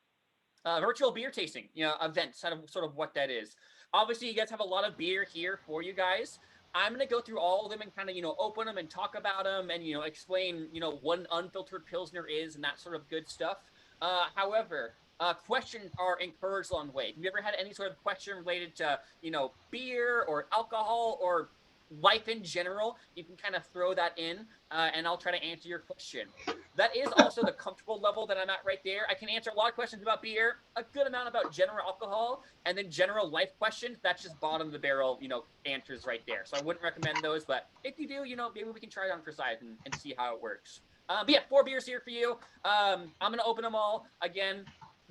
Virtual beer tasting, event, sort of what that is. Obviously, you guys have a lot of beer here for you guys. I'm going to go through all of them and kind of, open them and talk about them and, explain, what an unfiltered Pilsner is and that sort of good stuff. However, questions are encouraged along the way. If you ever had any sort of question related to, beer or alcohol or life in general, you can kind of throw that in, and I'll try to answer your question. That is also the comfortable level that I'm at right there. I can answer a lot of questions about beer, a good amount about general alcohol, and then general life questions. That's just bottom of the barrel, answers right there. So I wouldn't recommend those, but if you do, maybe we can try it on for size and see how it works. But yeah, 4 beers here for you. I'm going to open them all. Again,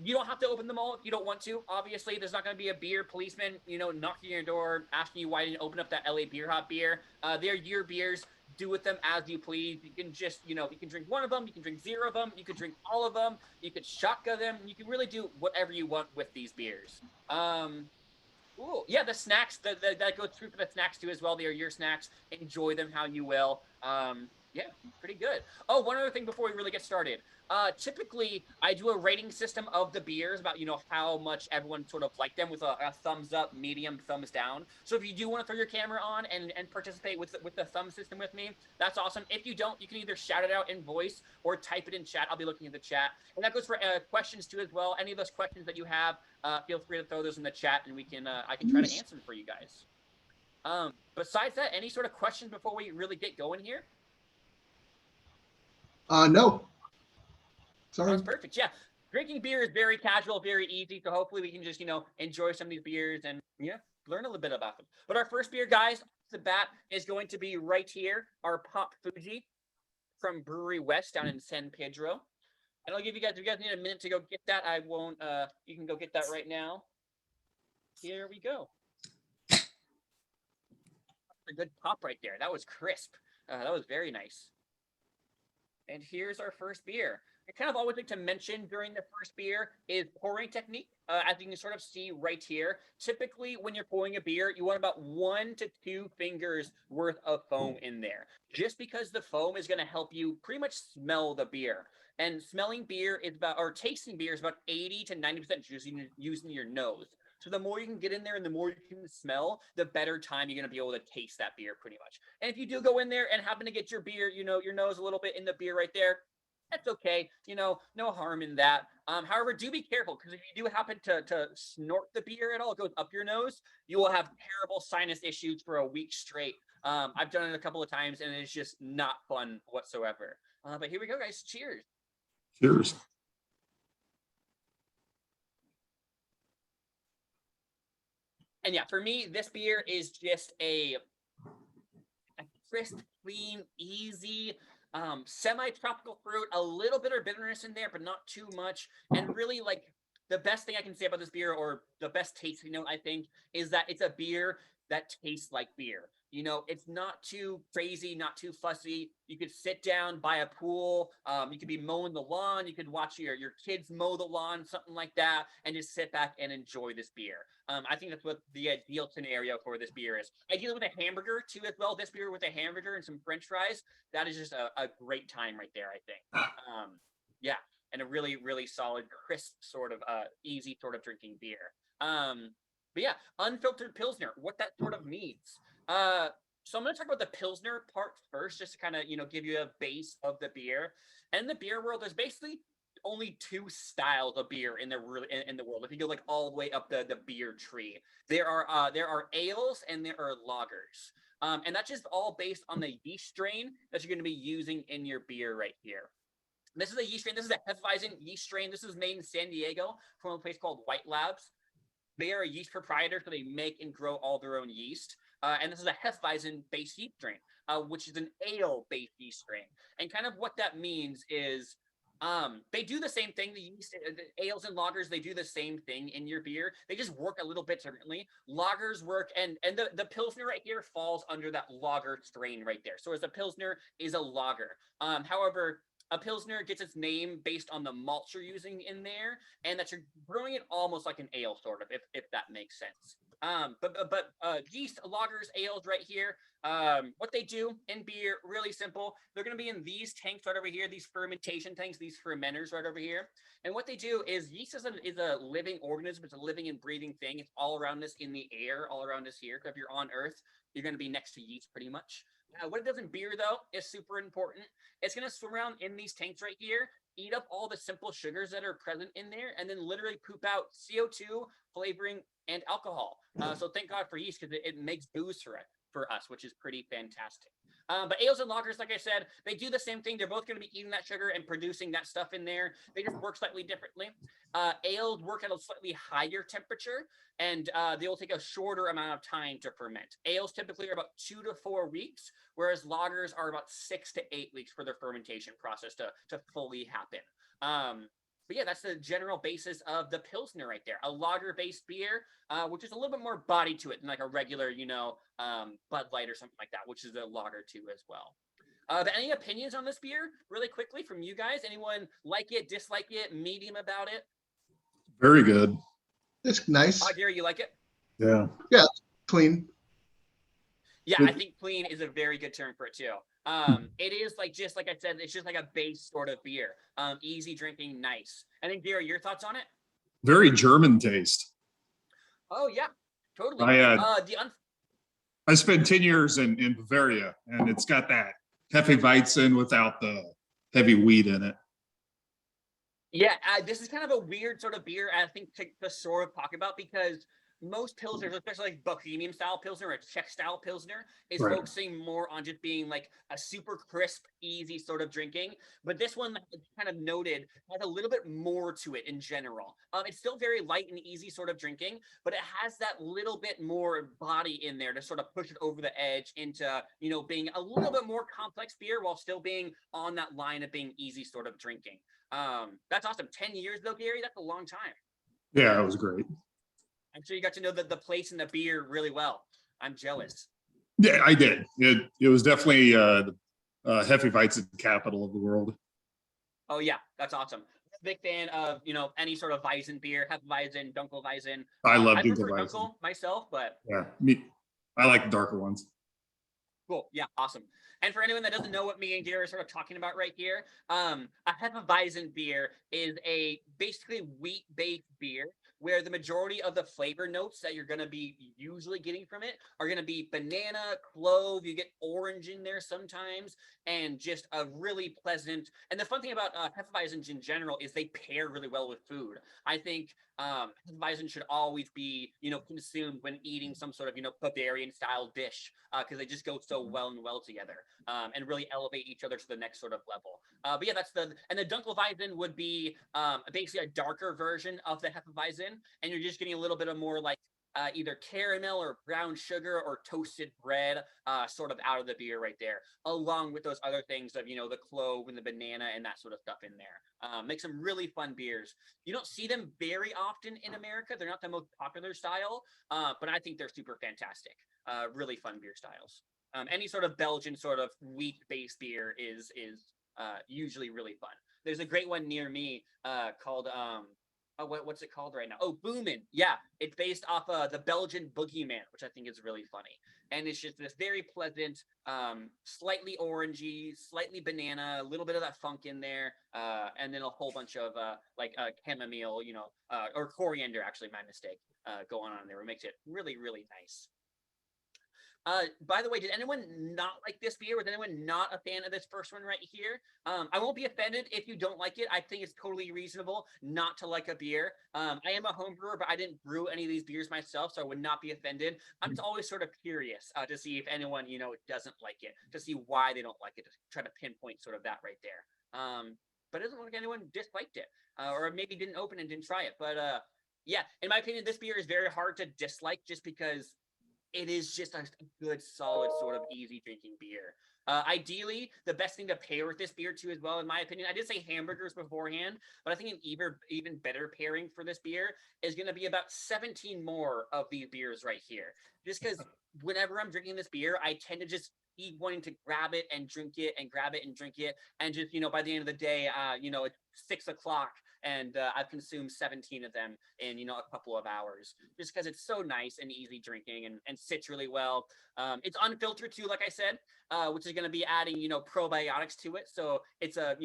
you don't have to open them all if you don't want to. Obviously, there's not going to be a beer policeman, knocking your door, asking you why you didn't open up that LA Beer Hop beer. They're your beers. Do with them as you please. You can just, you can drink one of them. You can drink 0 of them. You can drink all of them. You could shotgun them. You can really do whatever you want with these beers. Ooh, yeah, the snacks, that goes through for the snacks too as well. They are your snacks. Enjoy them how you will. Yeah, pretty good. Oh, one other thing before we really get started. Typically, I do a rating system of the beers about, how much everyone sort of liked them with a thumbs up, medium, thumbs down. So if you do want to throw your camera on and participate with the thumb system with me, that's awesome. If you don't, you can either shout it out in voice or type it in chat. I'll be looking at the chat. And that goes for questions too as well. Any of those questions that you have, feel free to throw those in the chat and I can try to answer them for you guys. Besides that, any sort of questions before we really get going here? No. Sorry. That's perfect. Yeah. Drinking beer is very casual, very easy. So hopefully we can just, enjoy some of these beers and learn a little bit about them. But our first beer, guys, off the bat is going to be right here, our Pop Fuji from Brewery West down in San Pedro. And I'll give you guys, if you guys need a minute to go get that, I won't, you can go get that right now. Here we go. A good pop right there. That was crisp. That was very nice. And here's our first beer. I kind of always like to mention during the first beer is pouring technique. As you can sort of see right here, typically when you're pouring a beer, you want about 1 to 2 fingers worth of foam in there, just because the foam is going to help you pretty much smell the beer. And smelling beer is about, or tasting beer is about 80 to 90% using your nose. So the more you can get in there and the more you can smell, the better time you're going to be able to taste that beer pretty much. And if you do go in there and happen to get your beer, your nose a little bit in the beer right there, that's okay. No harm in that. However, do be careful, because if you do happen to snort the beer at all, it goes up your nose, you will have terrible sinus issues for a week straight. I've done it a couple of times and it's just not fun whatsoever. But here we go, guys. Cheers. Cheers. And yeah, for me, this beer is just a crisp, clean, easy, semi-tropical fruit, a little bit of bitterness in there, but not too much. And really, like, the best thing I can say about this beer, or the best tasting note, I think, is that it's a beer that tastes like beer. It's not too crazy, not too fussy. You could sit down by a pool. You could be mowing the lawn. You could watch your kids mow the lawn, something like that, and just sit back and enjoy this beer. I think that's what the ideal scenario for this beer is. Ideally with a hamburger too as well. This beer with a hamburger and some French fries, that is just a great time right there, I think. Yeah, and a really, really solid, crisp sort of easy sort of drinking beer. But yeah, unfiltered Pilsner, what that sort of means. So I'm going to talk about the Pilsner part first, just to kind of, give you a base of the beer. And in the beer world, there's basically only 2 styles of beer in the world. If you go like all the way up the beer tree, there are ales and there are lagers. And that's just all based on the yeast strain that you're going to be using in your beer right here. This is a yeast strain. This is a Hefeweizen yeast strain. This is made in San Diego from a place called White Labs. They are a yeast proprietor, so they make and grow all their own yeast. And this is a Hefeweizen-based yeast strain, which is an ale-based yeast strain. And kind of what that means is they do the same thing. The yeast, the ales and lagers, they do the same thing in your beer. They just work a little bit differently. Lagers work, and the Pilsner right here falls under that lager strain right there. So as a Pilsner is a lager. However, a Pilsner gets its name based on the malts you're using in there, and that you're brewing it almost like an ale, sort of, if that makes sense. But yeast, lagers, ales right here, what they do in beer, really simple. They're going to be in these tanks right over here, these fermentation tanks, these fermenters right over here. And what they do is yeast is a living organism. It's a living and breathing thing. It's all around us in the air, all around us here. So if you're on Earth, you're going to be next to yeast pretty much. What it does in beer, though, is super important. It's going to swim around in these tanks right here, eat up all the simple sugars that are present in there, and then literally poop out CO2, flavoring, and alcohol. So thank God for yeast, because it makes booze for us, which is pretty fantastic. But ales and lagers, like I said, they do the same thing. They're both going to be eating that sugar and producing that stuff in there. They just work slightly differently. Ales work at a slightly higher temperature, and they will take a shorter amount of time to ferment. Ales typically are about 2 to 4 weeks, whereas lagers are about 6 to 8 weeks for their fermentation process to fully happen. But yeah, that's the general basis of the Pilsner right there. A lager-based beer, which is a little bit more body to it than like a regular, Bud Light or something like that, which is a lager too as well. But any opinions on this beer, really quickly, from you guys? Anyone like it, dislike it, medium about it? Very good. It's nice. Gary, you like it? Yeah. Clean. Yeah, Good. I think clean is a very good term for it too. It is just like I said, it's just like a base sort of beer. Easy drinking, nice. And then Gary, your thoughts on it? Very German taste. Oh yeah, totally. I spent 10 years in Bavaria, and it's got that Hefeweizen without the heavy wheat in it. Yeah, this is kind of a weird sort of beer, I think, to sort of talk about, because most Pilsners, especially like Bohemian style Pilsner or Czech style Pilsner, is Right. focusing more on just being like a super crisp, easy sort of drinking. But this one, kind of noted, has a little bit more to it in general. It's still very light and easy sort of drinking, but it has that little bit more body in there to sort of push it over the edge into, being a little bit more complex beer while still being on that line of being easy sort of drinking. That's awesome. 10 years though, Gary, that's a long time. Yeah, it was great. I'm sure you got to know the place and the beer really well. I'm jealous. Yeah, I did. It was definitely the Hefeweizen capital of the world. Oh yeah, that's awesome. Big fan of any sort of Weizen beer, Hefeweizen, Dunkelweizen. I love I prefer Dunkelweizen. Dunkel myself, but Yeah, I like the darker ones. cool. Yeah, awesome. And for anyone that doesn't know what me and Gary are sort of talking about right here, a Hefeweizen beer is a basically wheat-based beer where the majority of the flavor notes that you're going to be usually getting from it are going to be banana, clove, you get orange in there sometimes, and just a really pleasant. And the fun thing about Hefeweizens in general is they pair really well with food. I think Hefeweizen should always be, consumed when eating some sort of, Bavarian style dish, because they just go so well together, and really elevate each other to the next sort of level. But yeah, and the Dunkelweizen would be basically a darker version of the Hefeweizen, and you're just getting a little bit of more like either caramel or brown sugar or toasted bread sort of out of the beer right there, along with those other things of, the clove and the banana and that sort of stuff in there. Make some really fun beers. You don't see them very often in America. They're not the most popular style, but I think they're super fantastic. Really fun beer styles. Any sort of Belgian sort of wheat-based beer is usually really fun. There's a great one near me called what's it called right now? Oh, Boomin. Yeah, it's based off the Belgian Boogeyman, which I think is really funny. And it's just this very pleasant, slightly orangey, slightly banana, a little bit of that funk in there, and then a whole bunch of chamomile, or coriander, actually, my mistake, going on there. It makes it really, really nice. By the way, did anyone not like this beer? Was anyone not a fan of this first one right here? I won't be offended if you don't like it. I think it's totally reasonable not to like a beer. I am a home brewer, but I didn't brew any of these beers myself, so I would not be offended. I'm just always sort of curious to see if anyone, doesn't like it, to see why they don't like it, to try to pinpoint sort of that right there. But it doesn't look like anyone disliked it, or maybe didn't open and didn't try it. But yeah, in my opinion, this beer is very hard to dislike just because it is just a good, solid, sort of easy drinking beer. Ideally, the best thing to pair with this beer too, as well, in my opinion, I did say hamburgers beforehand, but I think an even better pairing for this beer is going to be about 17 more of these beers right here. Just because whenever I'm drinking this beer, I tend to just keep wanting to grab it and drink it and grab it and drink it. And just, by the end of the day, it's 6 o'clock and I've consumed 17 of them in, a couple of hours, just because it's so nice and easy drinking and sits really well. It's unfiltered too, like I said, which is going to be adding, probiotics to it. So it's a,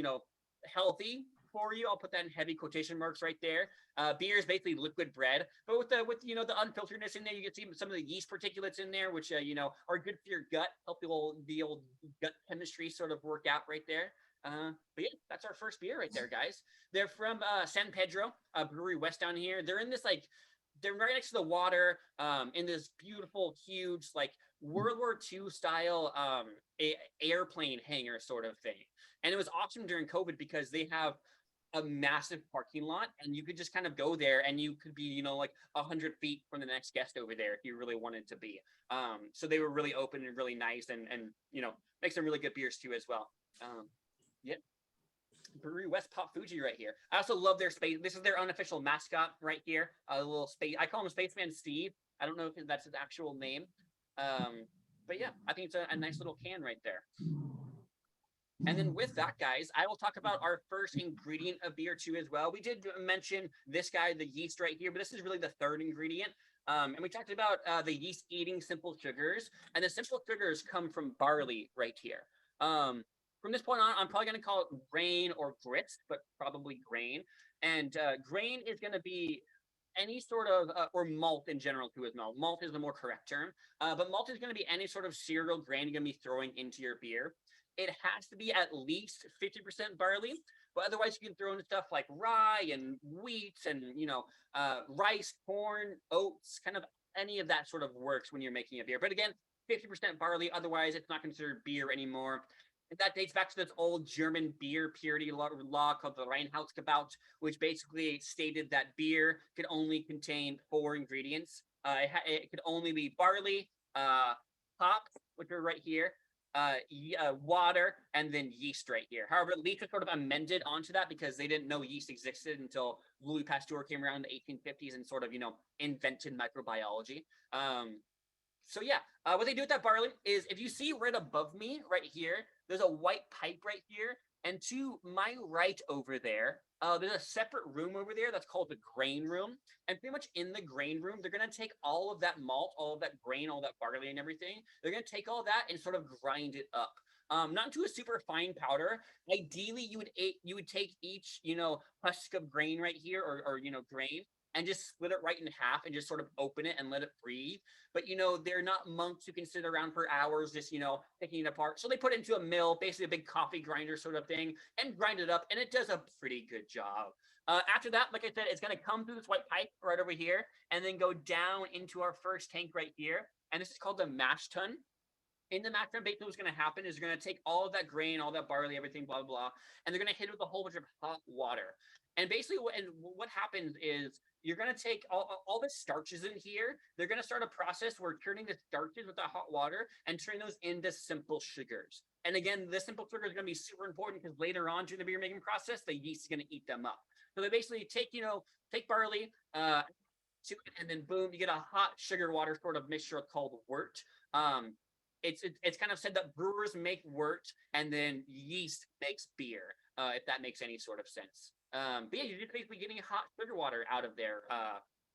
healthy for you. I'll put that in heavy quotation marks right there. Beer is basically liquid bread, but with the unfilteredness in there, you can see some of the yeast particulates in there, which are good for your gut, help the old gut chemistry sort of work out right there. But yeah, that's our first beer right there, guys. They're from San Pedro Brewery West down here. They're in this they're right next to the water, in this beautiful, huge, World War II style airplane hangar sort of thing. And it was awesome during COVID because they have a massive parking lot, and you could just kind of go there, and you could be 100 feet from the next guest over there if you really wanted to be. So they were really open and really nice, and make some really good beers too as well. Yep. Brewery West Pop Fuji right here. I also love their space. This is their unofficial mascot right here. A little space. I call him Spaceman Steve. I don't know if that's his actual name. But yeah, I think it's a nice little can right there. And then with that, guys, I will talk about our first ingredient of beer too as well. We did mention this guy, the yeast right here, but this is really the third ingredient. And we talked about the yeast eating simple sugars, and the simple sugars come from barley right here. From this point on, I'm probably going to call it grain or grist, but probably grain. And grain is going to be any sort of, or malt in general too as well. Malt is the more correct term, but malt is going to be any sort of cereal grain you're going to be throwing into your beer. It has to be at least 50% barley, but otherwise you can throw in stuff like rye and wheat and, rice, corn, oats, kind of any of that sort of works when you're making a beer. But again, 50% barley, otherwise it's not considered beer anymore. And that dates back to this old German beer purity law called the Reinheitsgebot, which basically stated that beer could only contain 4 ingredients. It could only be barley, hops, which are right here, water, and then yeast right here. However, yeast was sort of amended onto that because they didn't know yeast existed until Louis Pasteur came around in the 1850s and sort of, invented microbiology. So yeah, what they do with that barley is, if you see right above me right here, there's a white pipe right here, and to my right over there, there's a separate room over there that's called the grain room. And pretty much in the grain room, they're going to take all of that malt, all of that grain, all that barley and everything. They're going to take all that and sort of grind it up. Not into a super fine powder. Ideally, you would take each, husk of grain right here, or grain, and just split it right in half and just sort of open it and let it breathe. But, they're not monks who can sit around for hours just, picking it apart. So they put it into a mill, basically a big coffee grinder sort of thing, and grind it up, and it does a pretty good job. After that, like I said, it's going to come through this white pipe right over here and then go down into our first tank right here. And this is called the mash tun. In the mash tun, basically what's going to happen is they're going to take all of that grain, all that barley, everything, blah, blah, blah, and they're going to hit it with a whole bunch of hot water. And basically what happens is you're going to take all the starches in here. They're going to start a process where turning the starches with the hot water and turning those into simple sugars. And again, the simple sugar is going to be super important because later on during the beer making process, the yeast is going to eat them up. So they basically take barley, and then boom, you get a hot sugar water sort of mixture called wort. It's kind of said that brewers make wort and then yeast makes beer, if that makes any sort of sense. But yeah, you're just basically getting hot sugar water out of there,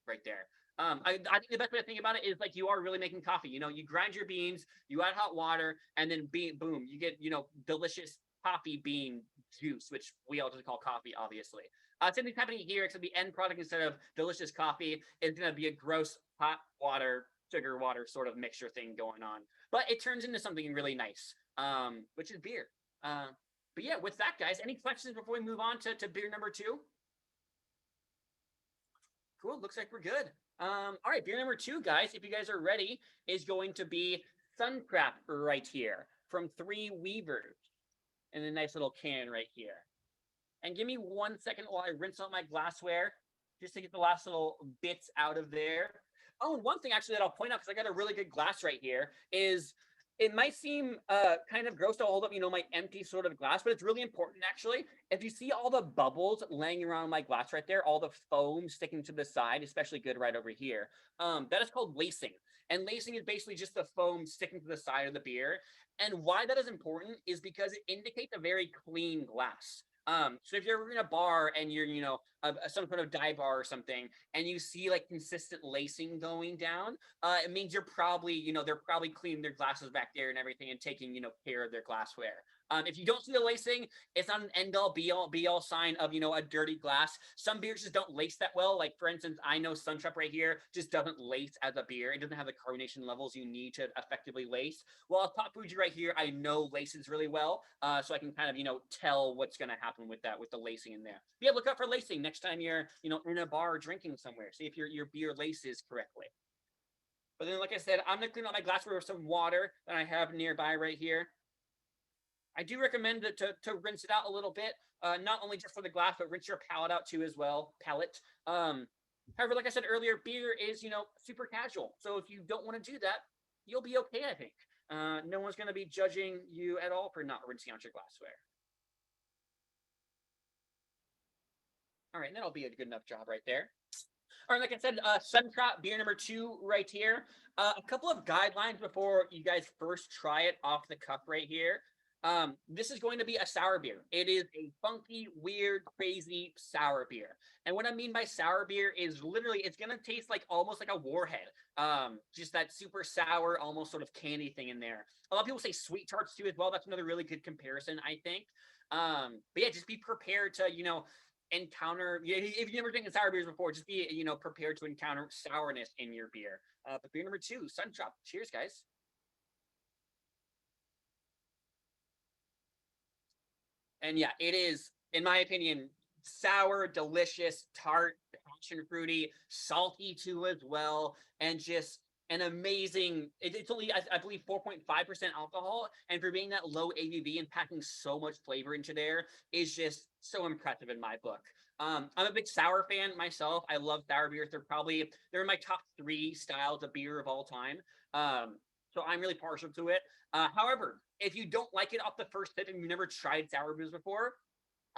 right there. I think the best way to think about it is like you are really making coffee. You grind your beans, you add hot water, and then boom, you get delicious coffee bean juice, which we all just call coffee, obviously. Same thing's happening here, except the end product, instead of delicious coffee, is going to be a gross hot water, sugar water sort of mixture thing going on. But it turns into something really nice, which is beer. But yeah, with that, guys, any questions before we move on to beer number 2? Cool, looks like we're good. All right, beer number 2, guys, if you guys are ready, is going to be Suntrap right here from Three Weavers in a nice little can right here. And give me 1 second while I rinse out my glassware just to get the last little bits out of there. Oh, one thing actually that I'll point out, because I got a really good glass right here, is it might seem kind of gross to hold up, my empty sort of glass, but it's really important actually. If you see all the bubbles laying around my glass right there, all the foam sticking to the side, especially good right over here, that is called lacing. And lacing is basically just the foam sticking to the side of the beer. And why that is important is because it indicates a very clean glass. So if you're in a bar and you're, some sort of dive bar or something, and you see like consistent lacing going down, it means you're probably, they're probably cleaning their glasses back there and everything and taking, care of their glassware. If you don't see the lacing, it's not an end all be all sign of, a dirty glass. Some beers just don't lace that well. Like for instance, I know Suntrap right here just doesn't lace as a beer. It doesn't have the carbonation levels you need to effectively lace. While Top Fuji right here, I know laces really well. So I can kind of, tell what's going to happen with that, with the lacing in there. But yeah, look out for lacing next time you're, in a bar or drinking somewhere. See if your beer laces correctly. But then, like I said, I'm going to clean out my glassware with some water that I have nearby right here. I do recommend to rinse it out a little bit, not only just for the glass, but rinse your palate out too as well. However, like I said earlier, beer is, super casual. So if you don't want to do that, you'll be okay, I think. No one's going to be judging you at all for not rinsing out your glassware. All right, and that'll be a good enough job right there. All right, like I said, Suntrap beer number 2 right here. A couple of guidelines before you guys first try it off the cup right here. This is going to be a sour beer. It is a funky, weird, crazy sour beer. And what I mean by sour beer is literally it's going to taste like almost like a Warhead. Just that super sour, almost sort of candy thing in there. A lot of people say sweet tarts too as well. That's another really good comparison, I think. But yeah, just be prepared to, encounter, if you've never drank sour beers before, just be, prepared to encounter sourness in your beer. But beer number 2, Suntrap. Cheers, guys. And yeah, it is, in my opinion, sour, delicious, tart, passion fruity, salty too as well, and just an amazing. It's only, I believe, 4.5% alcohol, and for being that low ABV and packing so much flavor into there is just so impressive in my book. I'm a big sour fan myself. I love sour beers. They're in my top 3 styles of beer of all time. So I'm really partial to it. However, if you don't like it off the first sip and you've never tried sour beers before,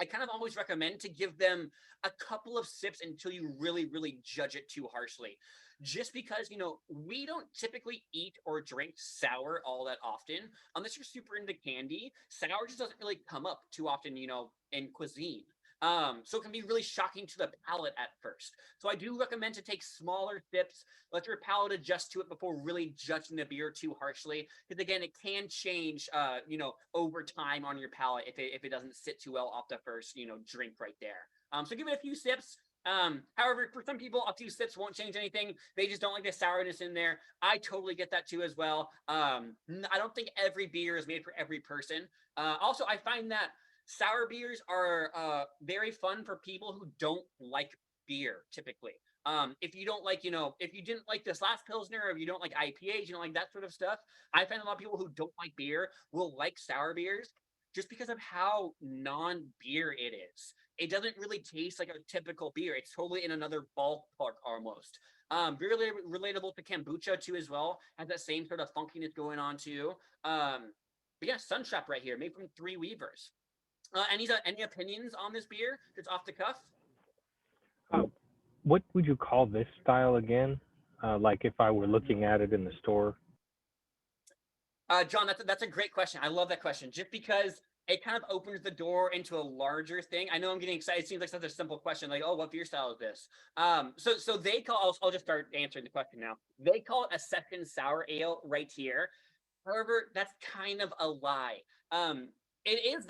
I kind of always recommend to give them a couple of sips until you really, really judge it too harshly. Just because, we don't typically eat or drink sour all that often. Unless you're super into candy, sour just doesn't really come up too often, in cuisine. So it can be really shocking to the palate at first. So I do recommend to take smaller sips, let your palate adjust to it before really judging the beer too harshly. Because again, it can change, over time on your palate if it doesn't sit too well off the first, drink right there. So give it a few sips. However, for some people, a few sips won't change anything. They just don't like the sourness in there. I totally get that too as well. I don't think every beer is made for every person. Also, I find that sour beers are very fun for people who don't like beer typically. If you don't like, if you didn't like this last Pilsner, or if you don't like IPAs, you don't like that sort of stuff, I find a lot of people who don't like beer will like sour beers just because of how non-beer it is. It doesn't really taste like a typical beer. It's totally in another ballpark almost. Very relatable to kombucha too as well. Has that same sort of funkiness going on too. But yeah, Suntrap right here, made from 3 Weavers. Any opinions on this beer that's off the cuff? What would you call this style again? Like if I were looking at it in the store? John, that's a great question. I love that question, just because it kind of opens the door into a larger thing. I know I'm getting excited. It seems like such a simple question, like, oh, what beer style is this? So they call. I'll just start answering the question now. They call it a session sour ale right here. However, that's kind of a lie. It is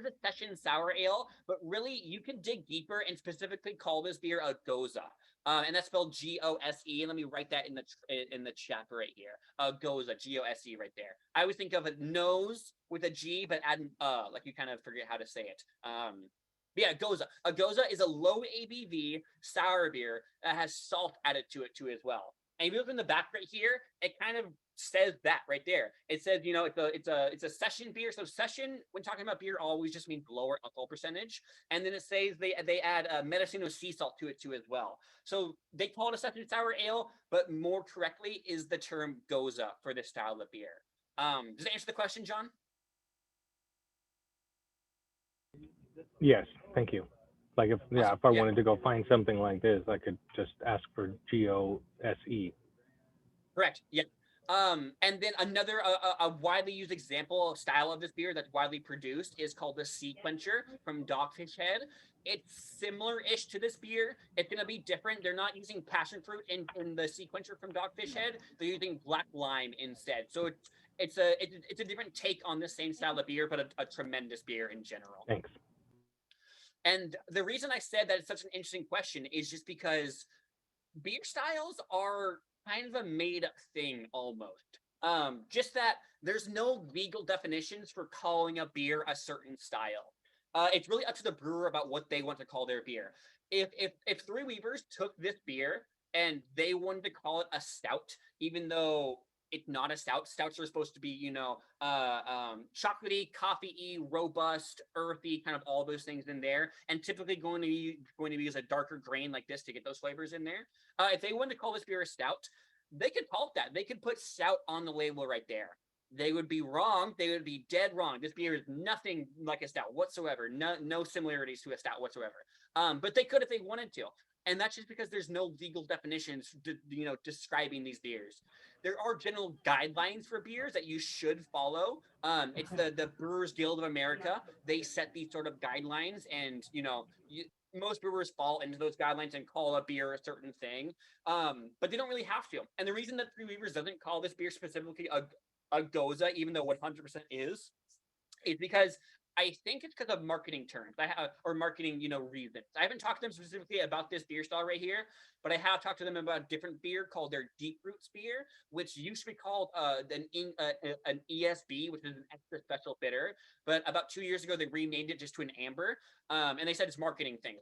a session sour ale, but really you can dig deeper and specifically call this beer a Gose. And that's spelled Gose. And let me write that in the chat right here. Gose, Gose right there. I always think of a nose with a G, but add like you kind of forget how to say it. But yeah, Gose. A Gose is a low ABV sour beer that has salt added to it too as well. And if you look in the back right here, it kind of says that right there. It says, it's a session beer. So session, when talking about beer, always just means lower alcohol percentage. And then it says they add Mendocino sea salt to it too as well. So they call it a session sour ale, but more correctly is the term Gose for this style of beer. Does that answer the question, John? Yes, thank you. Like if I wanted to go find something like this, I could just ask for Gose. Correct. Yeah. And then another a widely used example style of this beer that's widely produced is called the Sea Quencher from Dogfish Head. It's similar-ish to this beer. It's going to be different. They're not using passion fruit in the Sea Quencher from Dogfish Head. They're using black lime instead. So it's a different take on the same style of beer, but a tremendous beer in general. Thanks. And the reason I said that it's such an interesting question is just because beer styles are kind of a made up thing almost. Just that there's no legal definitions for calling a beer a certain style. It's really up to the brewer about what they want to call their beer. If Three Weavers took this beer and they wanted to call it a stout, even though it's not a stout. Stouts are supposed to be, chocolatey, coffee-y, robust, earthy, kind of all those things in there, and typically going to use a darker grain like this to get those flavors in there. If they wanted to call this beer a stout, they could call it that. They could put stout on the label right there. They would be wrong. They would be dead wrong. This beer is nothing like a stout whatsoever. No similarities to a stout whatsoever. But they could if they wanted to. And that's just because there's no legal definitions, describing these beers. There are general guidelines for beers that you should follow. It's the Brewers Guild of America. They set these sort of guidelines, and most brewers fall into those guidelines and call a beer a certain thing, but they don't really have to. And the reason that Three Weavers doesn't call this beer specifically a Goza, even though 100% is because I think it's because of marketing terms or marketing, reasons. I haven't talked to them specifically about this beer style right here, but I have talked to them about a different beer called their Deep Roots beer, which used to be called an ESB, which is an extra special bitter. But about 2 years ago, they renamed it just to an amber. And they said it's marketing things.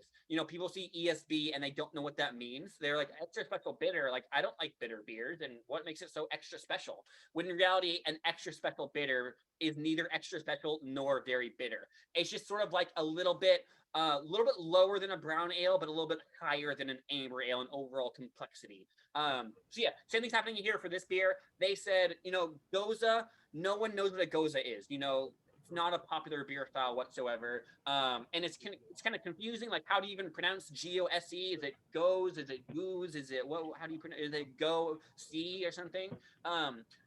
People see ESB and they don't know what that means. They're like, extra special bitter. Like, I don't like bitter beers. And what makes it so extra special? When in reality, an extra special bitter is neither extra special nor very bitter. It's just sort of like a little bit lower than a brown ale, but a little bit higher than an amber ale in overall complexity. So yeah, same thing's happening here for this beer. They said, Goza, no one knows what a Goza is. It's not a popular beer style whatsoever. And it's kind of confusing. Like, how do you even pronounce GOSE? Is it goes? Is it goose? Is it what? How do you pronounce? Is it go C or something?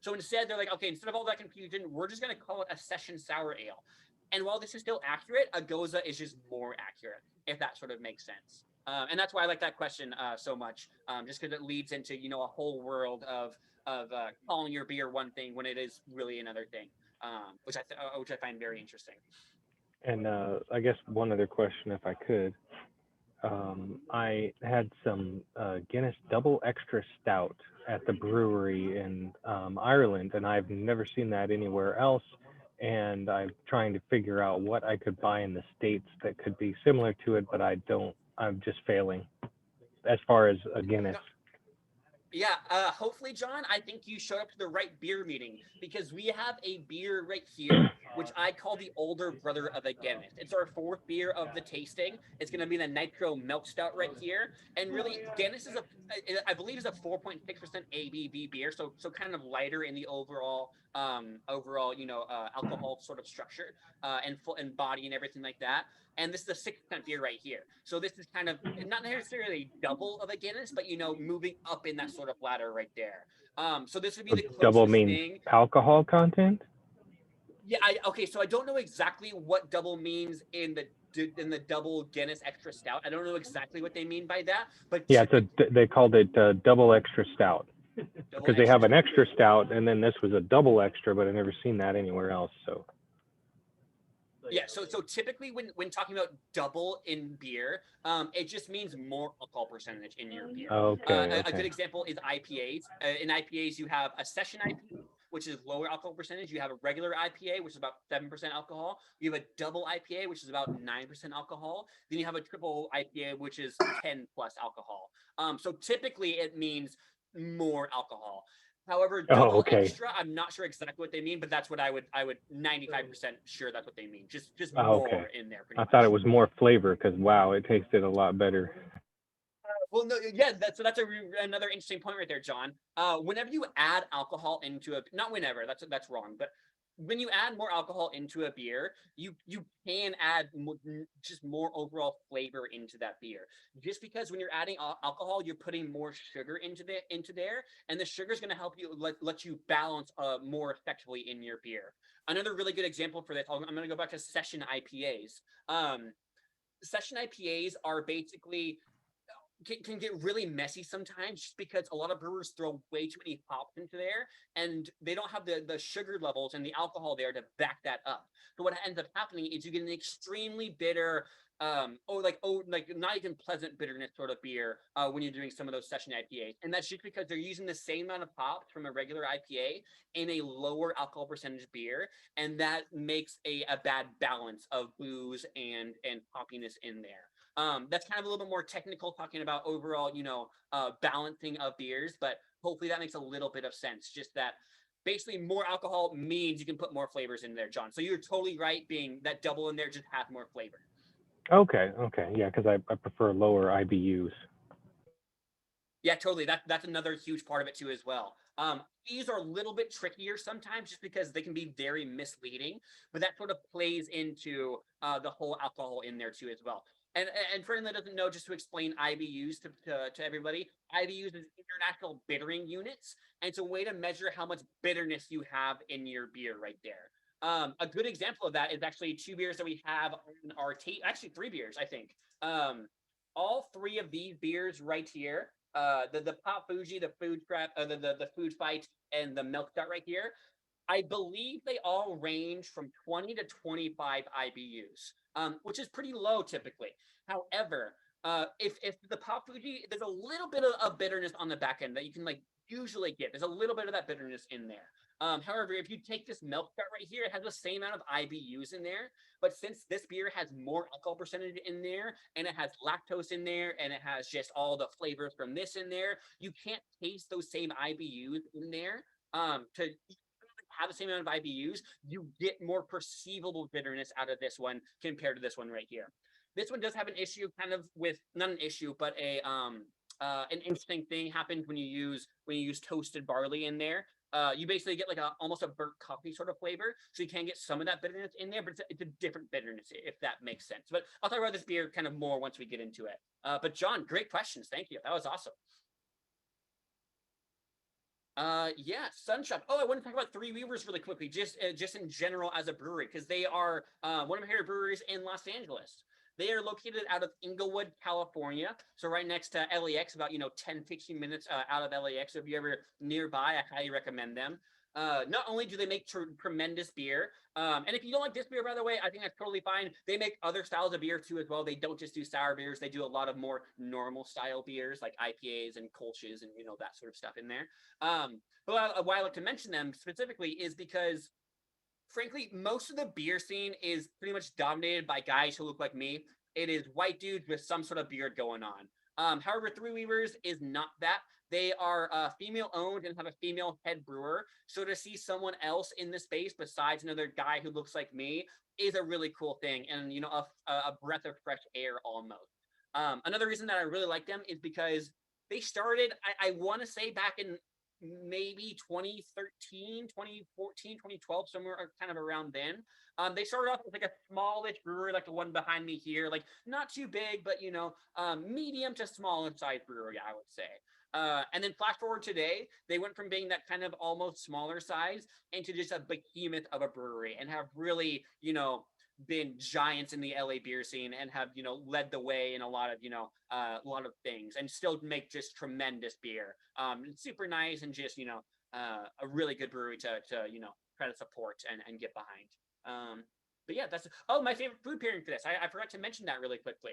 So instead, they're like, okay, instead of all that confusion, we're just gonna call it a session sour ale. And while this is still accurate, a Goza is just more accurate, if that sort of makes sense. And that's why I like that question so much, just because it leads into a whole world of calling your beer one thing when it is really another thing. Which I find very interesting. And I guess one other question, if I could. I had some Guinness Double Extra Stout at the brewery in Ireland, and I've never seen that anywhere else. And I'm trying to figure out what I could buy in the States that could be similar to it, but I'm just failing as far as a Guinness. Yeah, hopefully, John, I think you showed up to the right beer meeting, because we have a beer right here, which I call the older brother of a Guinness. It's our fourth beer of the tasting. It's going to be the Nitro Milk Stout right here. And really, Guinness I believe, is a 4.6% ABV beer, so kind of lighter in the overall alcohol sort of structure and body and everything like that. And this is a 6% beer right here. So this is kind of not necessarily double of a Guinness, but moving up in that sort of ladder right there. So this would be the closest double means thing. Alcohol content? Yeah. Okay. So I don't know exactly what double means in the double Guinness Extra Stout. I don't know exactly what they mean by that, but yeah, they called it Double Extra Stout because they have an extra stout, and then this was a double extra, but I've never seen that anywhere else. So. Yeah, so typically when talking about double in beer, it just means more alcohol percentage in your beer. Okay. A good example is IPAs. In IPAs, you have a session IPA, which is lower alcohol percentage. You have a regular IPA, which is about 7% alcohol. You have a double IPA, which is about 9% alcohol. Then you have a triple IPA, which is 10 plus alcohol. So typically it means more alcohol. However, double extra, I'm not sure exactly what they mean, but that's what I would 95% sure that's what they mean. Just more in there. I thought it was more flavor because wow, it tasted a lot better. Well, no, yeah, that's another interesting point right there, John. Whenever you add alcohol into not whenever, that's wrong, but when you add more alcohol into a beer, you can add just more overall flavor into that beer. Just because when you're adding alcohol, you're putting more sugar into there, and the sugar is going to help you let you balance more effectively in your beer. Another really good example for this, I'm going to go back to session IPAs. Session IPAs are basically can get really messy sometimes, just because a lot of brewers throw way too many hops into there, and they don't have the sugar levels and the alcohol there to back that up. So what ends up happening is you get an extremely bitter, like not even pleasant bitterness sort of beer when you're doing some of those session IPAs. And that's just because they're using the same amount of hops from a regular IPA in a lower alcohol percentage beer, and that makes a bad balance of booze and hoppiness in there. That's kind of a little bit more technical, talking about overall, balancing of beers, but hopefully that makes a little bit of sense. Just that basically more alcohol means you can put more flavors in there, John. So you're totally right, being that double in there just has more flavor. Okay, yeah, because I prefer lower IBUs. Yeah, totally. That's another huge part of it too as well. These are a little bit trickier sometimes, just because they can be very misleading, but that sort of plays into the whole alcohol in there too as well. And for anyone that doesn't know, just to explain IBUs to everybody, IBUs is International Bittering Units, and it's a way to measure how much bitterness you have in your beer right there. A good example of that is actually 2 beers that we have on our tape. Actually, 3 beers, I think. All 3 of these beers right here, the Pop Fuji, the Food Scrap, the Food Fight, and the Milk Stout right here, I believe they all range from 20 to 25 IBUs, which is pretty low typically. However, if the Pop Fuji, there's a little bit of bitterness on the back end that you can usually get. There's a little bit of that bitterness in there. However, if you take this Milk Stout right here, it has the same amount of IBUs in there, but since this beer has more alcohol percentage in there, and it has lactose in there, and it has just all the flavors from this in there, you can't taste those same IBUs in there. To have the same amount of IBUs, you get more perceivable bitterness out of this one compared to this one right here. This one does have an issue, kind of with, not an issue, but an interesting thing happens when you use toasted barley in there. You basically get almost a burnt coffee sort of flavor, so you can get some of that bitterness in there, but it's a different bitterness, if that makes sense. But I'll talk about this beer kind of more once we get into it. But John, great questions. Thank you. That was awesome. Yeah, Sunshine. Oh, I want to talk about Three Weavers really quickly, just in general as a brewery, because they are one of my favorite breweries in Los Angeles. They are located out of Inglewood, California, so right next to LAX, about 10-15 minutes out of LAX. So if you're ever nearby, I highly recommend them. Not only do they make tremendous beer, and if you don't like this beer, by the way, I think that's totally fine. They make other styles of beer too as well. They don't just do sour beers. They do a lot of more normal style beers like IPAs and Kolsch's and that sort of stuff in there. But why I like to mention them specifically is because, frankly, most of the beer scene is pretty much dominated by guys who look like me. It is white dudes with some sort of beard going on. However, Three Weavers is not that. They are female owned and have a female head brewer. So to see someone else in the space besides another guy who looks like me is a really cool thing, and a breath of fresh air almost. Another reason that I really like them is because they started, I want to say, back in maybe 2013, 2014, 2012, somewhere kind of around then. They started off with a smallish brewery, like the one behind me here, not too big, but medium to small in size brewery, I would say. And then flash forward today, they went from being that kind of almost smaller size into just a behemoth of a brewery, and have really, been giants in the LA beer scene, and have led the way in a lot of things, and still make just tremendous beer. It's super nice, and just a really good brewery to try to support and get behind. But yeah, that's my favorite food pairing for this. I forgot to mention that really quickly.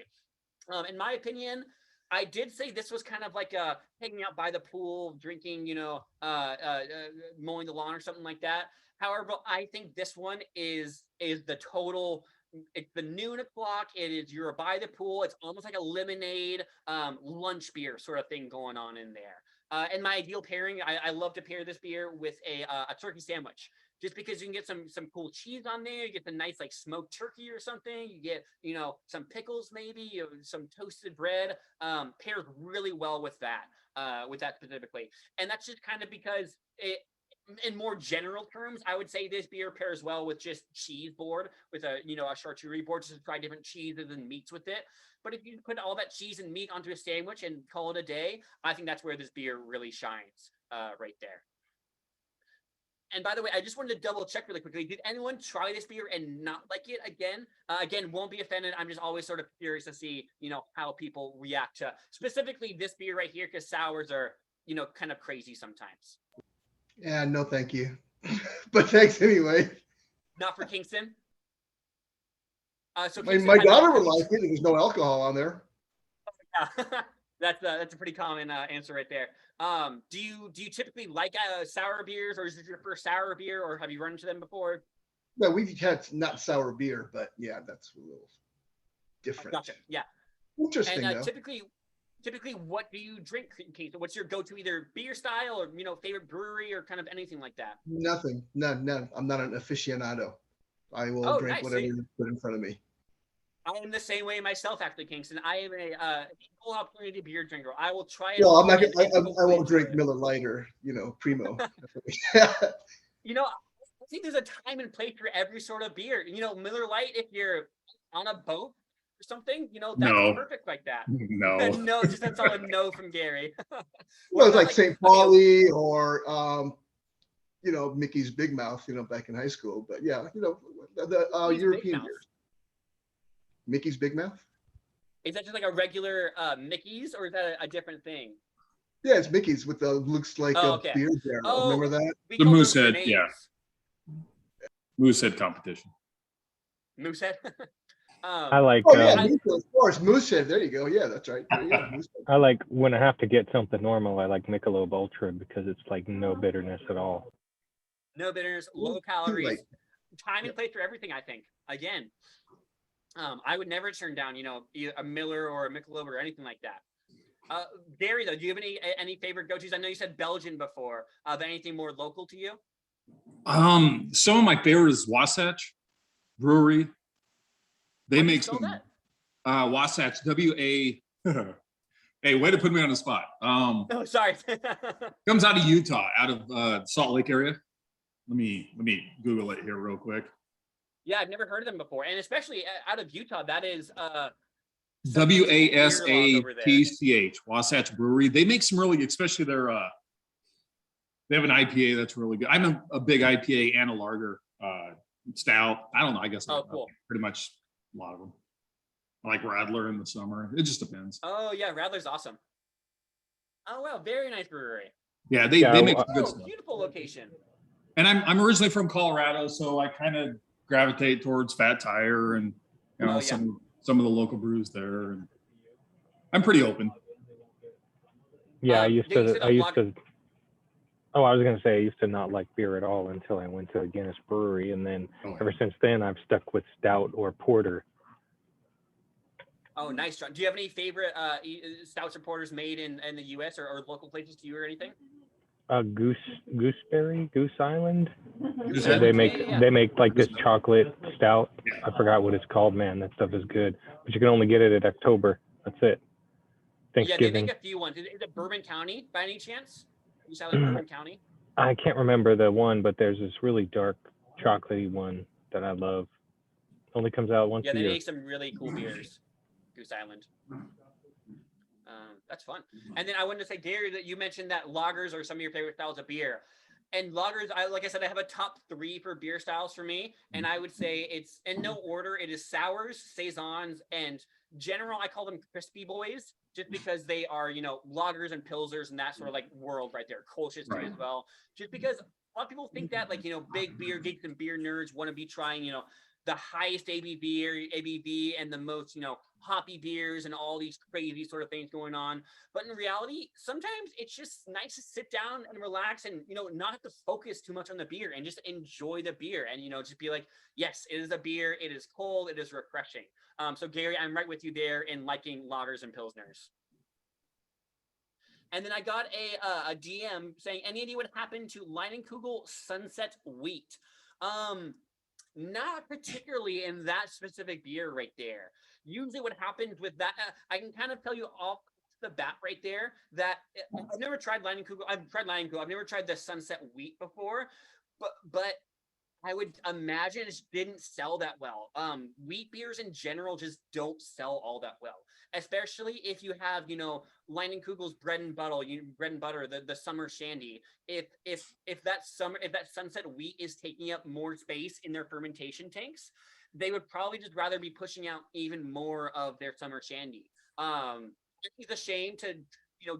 In my opinion, I did say this was kind of like hanging out by the pool, drinking, mowing the lawn or something like that. However, I think this one is the total. It's the noon o'clock. It is, you're by the pool. It's almost like a lemonade lunch beer sort of thing going on in there. And my ideal pairing, I love to pair this beer with a turkey sandwich, just because you can get some cool cheese on there. You get the nice smoked turkey or something. You get some pickles, maybe some toasted bread. Pairs really well with that specifically. And that's just kind of because it. In more general terms, I would say this beer pairs well with just cheese board, with a charcuterie board, just to try different cheeses and meats with it. But if you put all that cheese and meat onto a sandwich and call it a day, I think that's where this beer really shines right there. And by the way, I just wanted to double check really quickly. Did anyone try this beer and not like it again? Again, won't be offended. I'm just always sort of curious to see, how people react to specifically this beer right here, because sours are, kind of crazy sometimes. Yeah, no, thank you. But thanks anyway. Not for Kingston. So My Kingston, daughter would like it. There's no alcohol on there. Yeah, that's a pretty common answer right there. Do you typically like sour beers, or is this your first sour beer, or have you run into them before? No, we've had not sour beer, but yeah, that's a little different. Gotcha. Yeah. Interesting And though. typically, what do you drink, Keith? What's your go-to either beer style or favorite brewery or kind of anything like that? Nothing. None. I'm not an aficionado. I will drink nice. whatever you put in front of me. I am the same way myself, actually, Kingston. I am a full opportunity beer drinker. I will try it. Well, I'm not. and I won't drink Miller Lite or Primo. I think there's a time and place for every sort of beer. Miller Lite, if you're on a boat or something, that's No. perfect like that. No. No, just a solid no from Gary. Well, it's like St. Pauli or Mickey's Big Mouth, back in high school. But yeah, the European beers. Mickey's Big Mouth. Is that just like a regular Mickey's, or is that a different thing? Yeah, it's Mickey's with looks like a beer barrel. Remember that? The Moosehead, yeah. Moosehead competition. Moosehead. I like. Moosehead, of course, Moosehead. There you go. Yeah, that's right. Yeah, I like when I have to get something normal. I like Michelob Ultra because it's like no bitterness at all. No bitterness, low calories, time and place for everything. I think again. I would never turn down, either a Miller or a Michelob or anything like that. Gary, though, do you have any favorite go-tos? I know you said Belgian before. But anything more local to you? Some of my favorite is Wasatch Brewery. They make some Wasatch, W-A. Hey, way to put me on the spot. Oh, sorry. Comes out of Utah, out of Salt Lake area. Let me Google it here real quick. Yeah, I've never heard of them before, and especially out of Utah. That is WASATCH, Wasatch Brewery. They make some really, especially their they have an IPA that's really good. I'm a big IPA and a lager stout. I don't know. I guess cool. Pretty much a lot of them. I like Radler in the summer. It just depends. Oh yeah, Radler's awesome. Oh wow, very nice brewery. Yeah, they make good stuff. Beautiful location. And I'm originally from Colorado, so I kind of gravitate towards Fat Tire and some of the local brews there. And I'm pretty open. Yeah, I used to. I was gonna say I used to not like beer at all until I went to a Guinness brewery, and then ever since then I've stuck with stout or porter. Oh, nice, John. Do you have any favorite stouts or porters made in the U.S. or local places to you or anything? Goose Island. They make like this chocolate stout. I forgot what it's called, man. That stuff is good, but you can only get it at October. That's it. Thanksgiving. Yeah, they make a few ones. Is it Bourbon County by any chance? Goose Island, Bourbon County. I can't remember the one, but there's this really dark chocolatey one that I love. Only comes out once a year. Yeah, they make some really cool beers. Goose Island. That's fun. And then I wanted to say, Gary, that you mentioned that lagers are some of your favorite styles of beer. And lagers, like I said, I have a top 3 for beer styles for me. And I would say it's in no order. It is sours, saisons, and general. I call them crispy boys, just because they are, lagers and pilsners and that sort of like world right there. Kolsch's too as well. Just because a lot of people think that big beer geeks and beer nerds want to be trying, the highest ABV and the most, hoppy beers and all these crazy sort of things going on. But in reality, sometimes it's just nice to sit down and relax and, not have to focus too much on the beer and just enjoy the beer and, just be like, yes, it is a beer. It is cold. It is refreshing. So Gary, I'm right with you there in liking lagers and pilsners. And then I got a DM saying, any idea what happened to Leinenkugel Sunset Wheat? Not particularly in that specific beer right there. Usually what happens with that, I can kind of tell you off the bat right there that I've never tried Leinenkugel. I've tried Leinenkugel. I've never tried the Sunset Wheat before, but I would imagine it didn't sell that well. Wheat beers in general just don't sell all that well, especially if you have, Leinenkugel's bread and butter, the summer shandy. If that sunset wheat is taking up more space in their fermentation tanks, they would probably just rather be pushing out even more of their summer shandy. It's a shame to,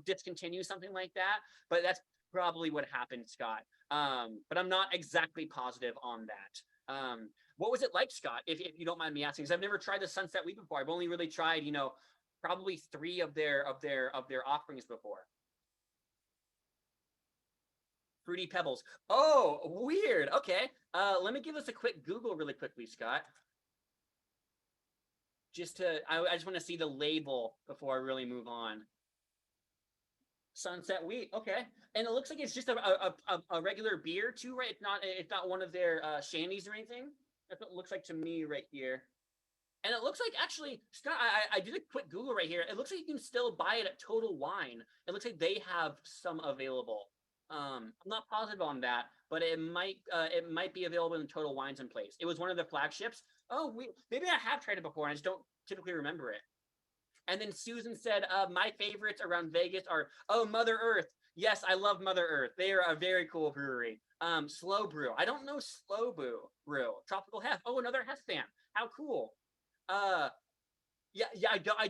discontinue something like that, but that's probably what happened, Scott. But I'm not exactly positive on that. What was it like, Scott, if you don't mind me asking? Because I've never tried the Sunset Wheat before. I've only really tried, probably 3 of their offerings before. Fruity Pebbles. Oh, weird. Okay. Let me give us a quick Google really quickly, Scott. I just want to see the label before I really move on. Sunset Wheat, okay, and it looks like it's just a regular beer too, right? It's not one of their shandies or anything. That's what it looks like to me right here. And it looks like, actually, Scott, I did a quick Google right here. It looks like you can still buy it at Total Wine. It looks like they have some available. I'm not positive on that, but it might be available in Total Wines in place. It was one of the flagships. Oh, maybe I have tried it before, and I just don't typically remember it. And then Susan said, my favorites around Vegas are, Mother Earth. Yes, I love Mother Earth. They are a very cool brewery. Slow Brew. I don't know Slow Brew. Tropical Hef. Oh, another Hef fan. How cool. I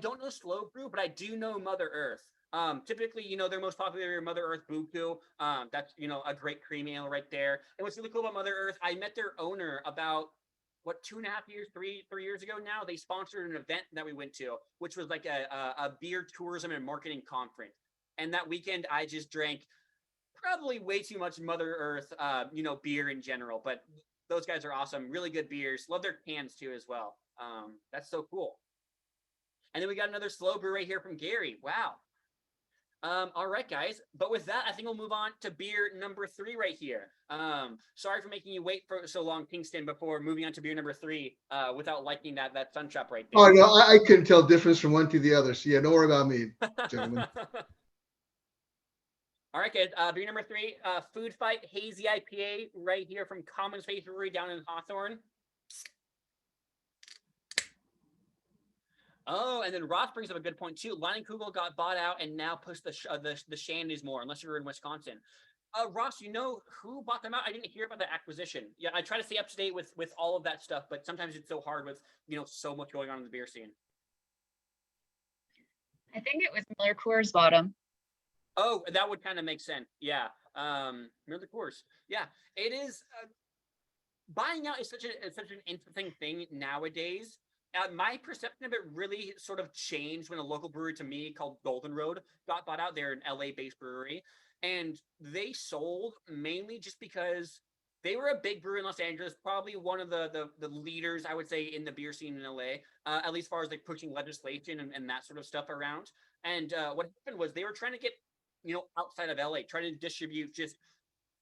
don't know Slow Brew, but I do know Mother Earth. Typically, their most popular Mother Earth Buku. That's, a great cream ale right there. And what's really cool about Mother Earth, I met their owner about 2.5 years, 3 years ago now. They sponsored an event that we went to, which was like a beer tourism and marketing conference. And that weekend, I just drank probably way too much Mother Earth, beer in general. But those guys are awesome. Really good beers. Love their cans too as well. That's so cool. And then we got another slow brew right here from Gary. Wow. All right, guys. But with that, I think we'll move on to beer number 3 right here. Sorry for making you wait for so long, Kingston, before moving on to beer number 3 without liking that sun shop right there. Oh, no, I couldn't tell difference from one to the other. So, yeah, don't worry about me, gentlemen. All right, guys. Beer number 3, Food Fight Hazy IPA right here from Common Space Brewery down in Hawthorne. Oh, and then Ross brings up a good point too. Leinenkugel got bought out and now push the shandies more, unless you're in Wisconsin. Ross, who bought them out? I didn't hear about the acquisition. Yeah, I try to stay up to date with all of that stuff, but sometimes it's so hard with so much going on in the beer scene. I think it was Miller Coors bought them. Oh, that would kind of make sense. Yeah, Miller Coors. Yeah, it is. Buying out is such an interesting thing nowadays. My perception of it really sort of changed when a local brewery to me called Golden Road got bought out. They're an LA-based brewery, and they sold mainly just because they were a big brewery in Los Angeles, probably one of the leaders, I would say, in the beer scene in LA, at least as far as like pushing legislation and that sort of stuff around. And what happened was they were trying to get, outside of LA, trying to distribute just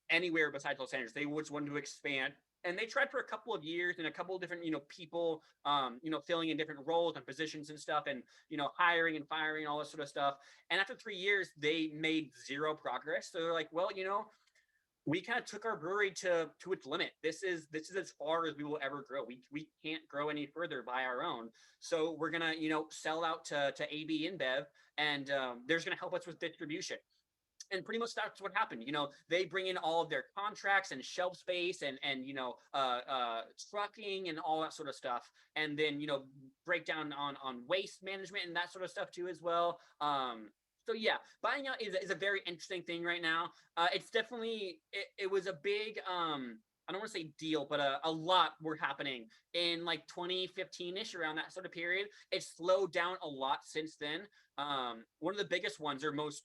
anywhere besides Los Angeles. They just wanted to expand. And they tried for a couple of years and a couple of different, people, filling in different roles and positions and stuff and, hiring and firing and all this sort of stuff. And after 3 years, they made zero progress. So they're like, well, we kind of took our brewery to its limit. This is as far as we will ever grow. We can't grow any further by our own. So we're going to, sell out to AB InBev, and they're going to help us with distribution. And pretty much that's what happened. They bring in all of their contracts and shelf space and trucking and all that sort of stuff. And then, break down on waste management and that sort of stuff too as well. So yeah, buying out is a very interesting thing right now. It's definitely, it was a big, I don't want to say deal, but a lot were happening in like 2015-ish, around that sort of period. It's slowed down a lot since then. One of the biggest ones, or most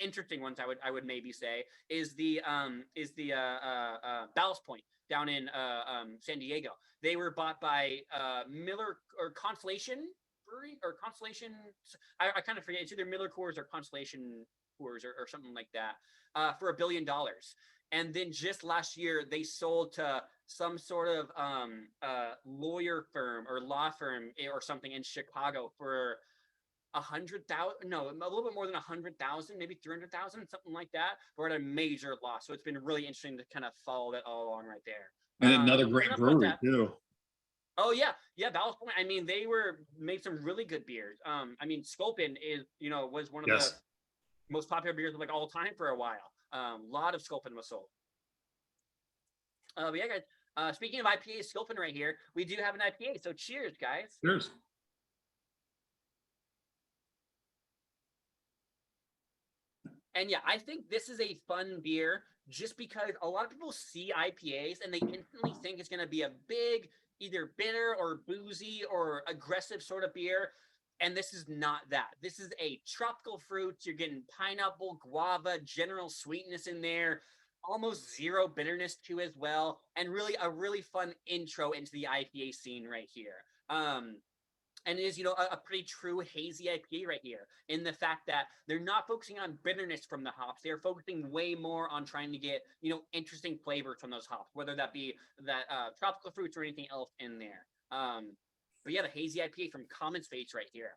interesting ones, I would maybe say, is the Ballast Point down in San Diego. They were bought by Miller or Constellation Brewery or Constellation. I kind of forget. It's either Miller Coors or Constellation Coors or something like that, for $1 billion. And then just last year, they sold to some sort of lawyer firm or law firm or something in Chicago for 100,000, no, a little bit more than 100,000, maybe 300,000, something like that. We're at a major loss. So it's been really interesting to kind of follow that all along right there. And another great enough about brewery that. too. Oh yeah, Ballast Point. I mean, they made some really good beers. I mean, Sculpin was one of the most popular beers of like all time for a while. A lot of Sculpin was sold. But yeah, guys. Speaking of IPA, Sculpin right here, we do have an IPA. So cheers, guys. Cheers. And yeah, I think this is a fun beer just because a lot of people see IPAs and they instantly think it's going to be a big, either bitter or boozy or aggressive sort of beer. And this is not that. This is a tropical fruits. You're getting pineapple, guava, general sweetness in there, almost zero bitterness too as well. And really a really fun intro into the IPA scene right here. And it is, a pretty true hazy IPA right here in the fact that they're not focusing on bitterness from the hops. They're focusing way more on trying to get, interesting flavors from those hops, whether that be that tropical fruits or anything else in there. But yeah, the hazy IPA from Common Space right here.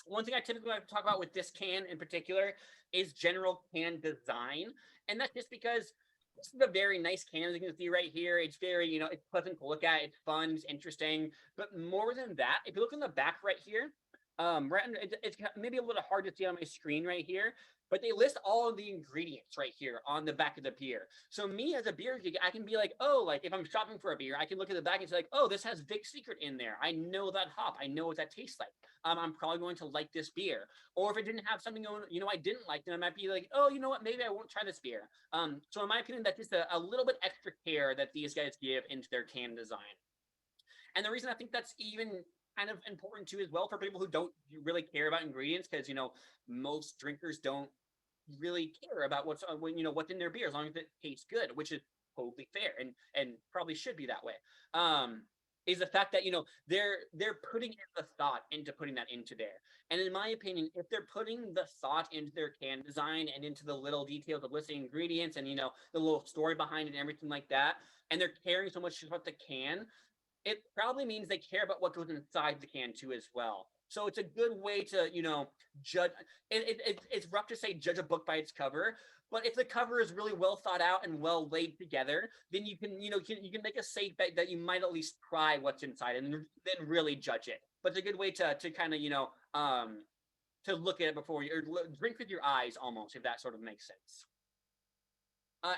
One thing I typically like to talk about with this can in particular is general can design. And that's just because this is a very nice can, as you can see right here. It's very, it's pleasant to look at. It's fun, it's interesting. But more than that, if you look in the back right here, it's maybe a little hard to see on my screen right here, but they list all of the ingredients right here on the back of the beer. So me as a beer geek, I can be like, oh, like if I'm shopping for a beer, I can look at the back and say like, oh, this has Vic Secret in there. I know that hop. I know what that tastes like. I'm probably going to like this beer. Or if it didn't have something going, I didn't like, then I might be like, oh, you know what? Maybe I won't try this beer. So in my opinion, that's just a little bit extra care that these guys give into their can design. And the reason I think that's even kind of important too as well for people who don't really care about ingredients, because most drinkers don't really care about what's in their beer as long as it tastes good, which is totally fair and probably should be that way. Is the fact that they're putting in the thought into putting that into there. And in my opinion, if they're putting the thought into their can design and into the little details of listing ingredients and the little story behind it and everything like that, and they're caring so much about the can, it probably means they care about what goes inside the can too as well. So it's a good way to, judge. It's rough to say judge a book by its cover, but if the cover is really well thought out and well laid together, then you can, you can make a safe bet that you might at least try what's inside and then really judge it. But it's a good way to kind of, to look at it before you, or drink with your eyes almost, if that sort of makes sense.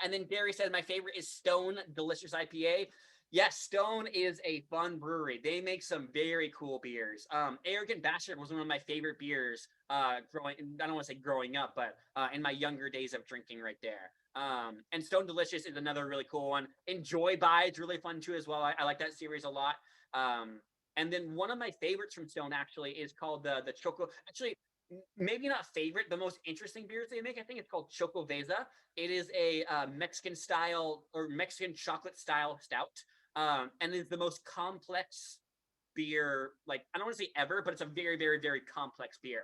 And then Gary said, my favorite is Stone Delicious IPA. Yes, Stone is a fun brewery. They make some very cool beers. Arrogant Bastard was one of my favorite beers I don't want to say growing up, but in my younger days of drinking right there. And Stone Delicious is another really cool one. Enjoy By is really fun too as well. I like that series a lot. And then one of my favorites from Stone actually is called the Choco. Actually, maybe not favorite, the most interesting beers they make, I think it's called Choco Veza. It is a Mexican style or Mexican chocolate style stout. And it's the most complex beer, like I don't want to say ever, but it's a very, very, very complex beer.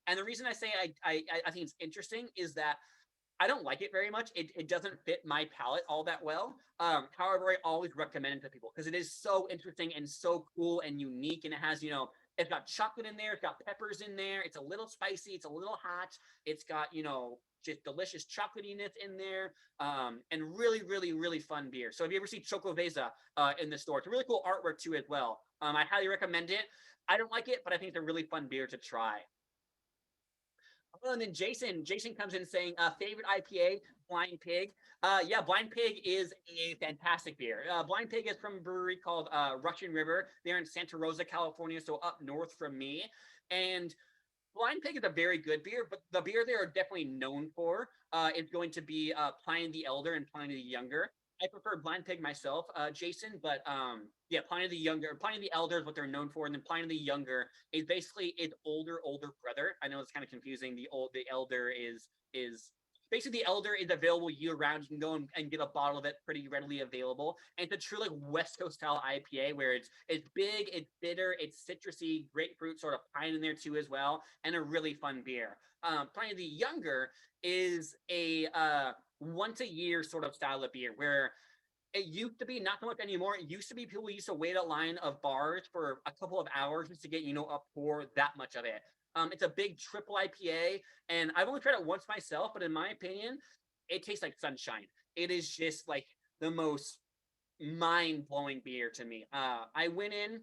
And the reason I say I think it's interesting is that I don't like it very much. It doesn't fit my palate all that well. However, I always recommend it to people because it is so interesting and so cool and unique. And it has, it's got chocolate in there. It's got peppers in there. It's a little spicy. It's a little hot. It's got, just delicious chocolatiness in there, and really, really, really fun beer. So if you ever see Choco Veza in the store, it's a really cool artwork too as well. I highly recommend it. I don't like it, but I think it's a really fun beer to try. Oh, and then Jason comes in saying, favorite IPA, Blind Pig. Yeah, Blind Pig is a fantastic beer. Blind Pig is from a brewery called Russian River. They're in Santa Rosa, California, so up north from me. And Blind Pig is a very good beer, but the beer they are definitely known for is going to be Pliny the Elder and Pliny the Younger. I prefer Blind Pig myself, Jason, but yeah, Pliny the Elder is what they're known for, and then Pliny the Younger is basically its older brother. I know it's kind of confusing. The Elder is basically the Elder is available year round. You can go and get a bottle of it pretty readily available, and it's a true like West Coast style IPA where it's big, it's bitter, it's citrusy, grapefruit sort of pine in there too as well, and a really fun beer. Pliny the Younger is a once a year sort of style of beer where it used to be, not so much anymore. It used to be people used to wait a line of bars for a couple of hours just to get, a pour that much of it. It's a big triple IPA, and I've only tried it once myself, but in my opinion, it tastes like sunshine. It is just like the most mind-blowing beer to me. I went in,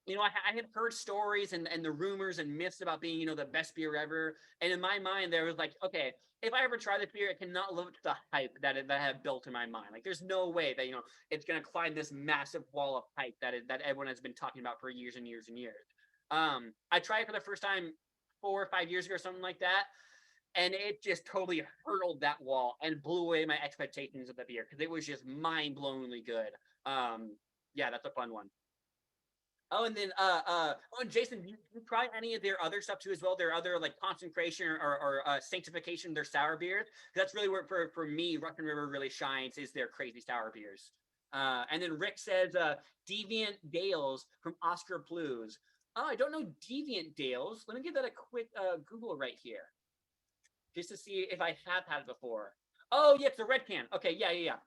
I had heard stories and the rumors and myths about being, the best beer ever. And in my mind, there was like, okay, if I ever try this beer, it cannot live up to the hype that I have built in my mind. Like, there's no way that, it's going to climb this massive wall of hype that everyone has been talking about for years and years and years. I tried it for the first time 4 or 5 years ago or something like that. And it just totally hurtled that wall and blew away my expectations of the beer because it was just mind-blowingly good. Yeah, that's a fun one. Oh, and then and Jason, you try any of their other stuff too as well? Their other like concentration or sanctification, their sour beers. That's really where for me, Russian River really shines is their crazy sour beers. And then Rick says Deviant Dales from Oscar Blues. Oh, I don't know Deviant Dales. Let me give that a quick Google right here, just to see if I have had it before. Oh, yeah, it's a red can. Okay, yeah.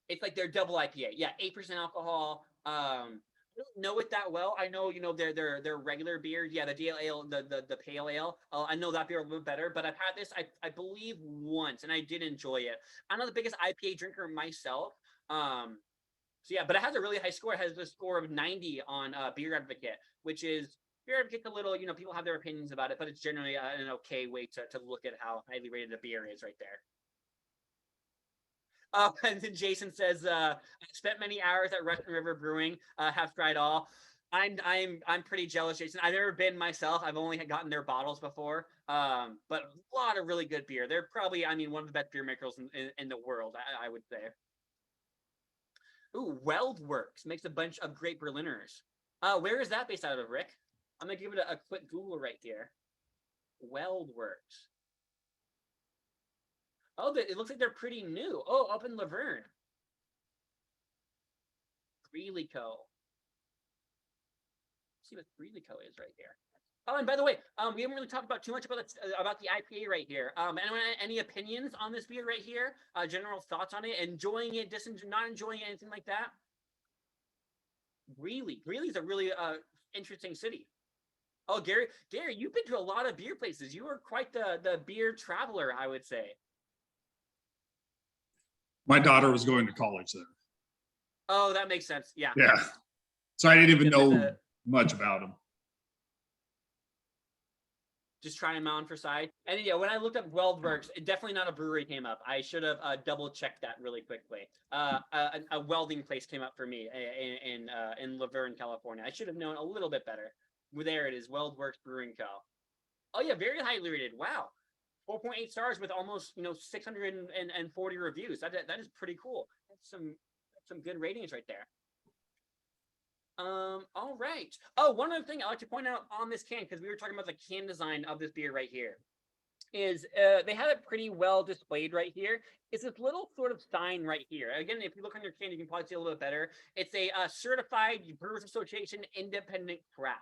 It's like their double IPA. Yeah, 8% alcohol. I don't know it that well. I know, their regular beer. Yeah, the DL ale, the pale ale. I know that beer a little bit better, but I've had this, I believe, once, and I did enjoy it. I'm not the biggest IPA drinker myself. So yeah, but it has a really high score. It has a score of 90 on Beer Advocate, which is Beer Advocate's a little, people have their opinions about it, but it's generally an okay way to look at how highly rated a beer is right there. And then Jason says, I spent many hours at Russian River Brewing, have tried all. I'm pretty jealous, Jason. I've never been myself. I've only gotten their bottles before, but a lot of really good beer. They're probably, one of the best beer makers in the world, I would say. Ooh, Weldworks makes a bunch of great Berliners. Where is that based out of, Rick? I'm gonna give it a quick Google right here. Weldworks. Oh, it looks like they're pretty new. Oh, up in Laverne. Greeley Co. Let's see what Greeley Co is right here. Oh, and by the way, we haven't really talked about too much about the IPA right here. Anyone any opinions on this beer right here? General thoughts on it? Enjoying it, not enjoying it, anything like that? Greeley. Greeley's a really interesting city. Oh, Gary, you've been to a lot of beer places. You are quite the beer traveler, I would say. My daughter was going to college there. Oh, that makes sense. Yeah. Yeah. So I didn't even know much about them. Just trying them on for size. And yeah, when I looked up Weldworks, definitely not a brewery came up. I should have double checked that really quickly. A welding place came up for me in Laverne, California. I should have known a little bit better. There it is, Weldworks Brewing Co. Oh yeah, very highly rated. Wow. 4.8 stars with almost 640 reviews. That is pretty cool. That's some good ratings right there. All right. Oh, one other thing I like to point out on this can, because we were talking about the can design of this beer right here, is they have it pretty well displayed right here. It's this little sort of sign right here. Again, if you look on your can, you can probably see a little bit better. It's a certified Brewers Association independent craft.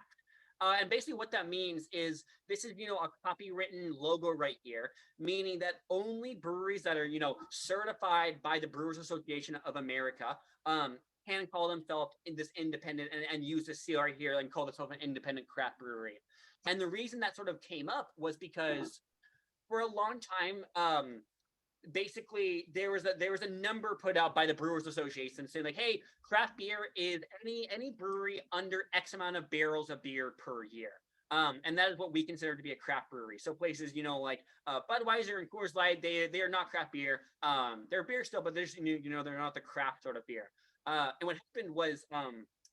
And basically what that means is this is, a copywritten logo right here, meaning that only breweries that are, certified by the Brewers Association of America can call themselves this independent and use this CR here and call themselves an independent craft brewery. And the reason that sort of came up was because for a long time, basically there was a number put out by the Brewers Association saying like, hey, craft beer is any brewery under X amount of barrels of beer per year. And that is what we consider to be a craft brewery. So places, like Budweiser and Coors Light, they are not craft beer. They're beer still, but they're they're not the craft sort of beer. And what happened was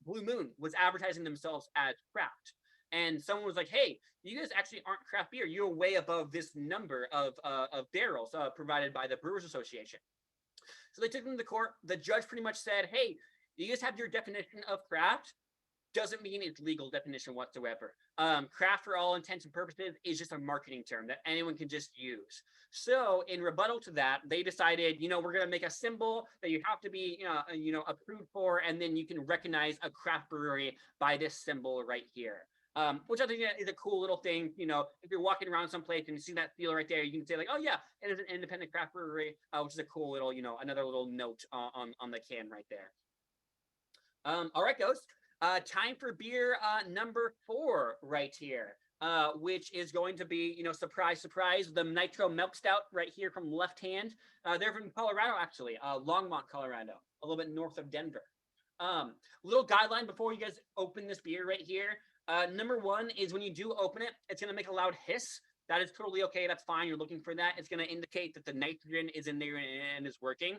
Blue Moon was advertising themselves as craft. And someone was like, hey, you guys actually aren't craft beer. You're way above this number of barrels provided by the Brewers Association. So they took them to court. The judge pretty much said, hey, you guys have your definition of craft. Doesn't mean it's legal definition whatsoever. Craft, for all intents and purposes, is just a marketing term that anyone can just use. So in rebuttal to that, they decided, we're going to make a symbol that you have to be, approved for, and then you can recognize a craft brewery by this symbol right here. Which I think is a cool little thing. If you're walking around someplace and you see that seal right there, you can say like, oh yeah, it is an independent craft brewery, which is a cool little, another little note on the can right there. All right, guys. Time for beer number 4 right here. which is going to be, surprise, surprise, the Nitro Milk Stout right here from left hand. They're from Colorado, actually, Longmont, Colorado, a little bit north of Denver. Little guideline before you guys open this beer right here. Number one is when you do open it, it's going to make a loud hiss. That is totally okay. That's fine. You're looking for that. It's going to indicate that the nitrogen is in there and is working.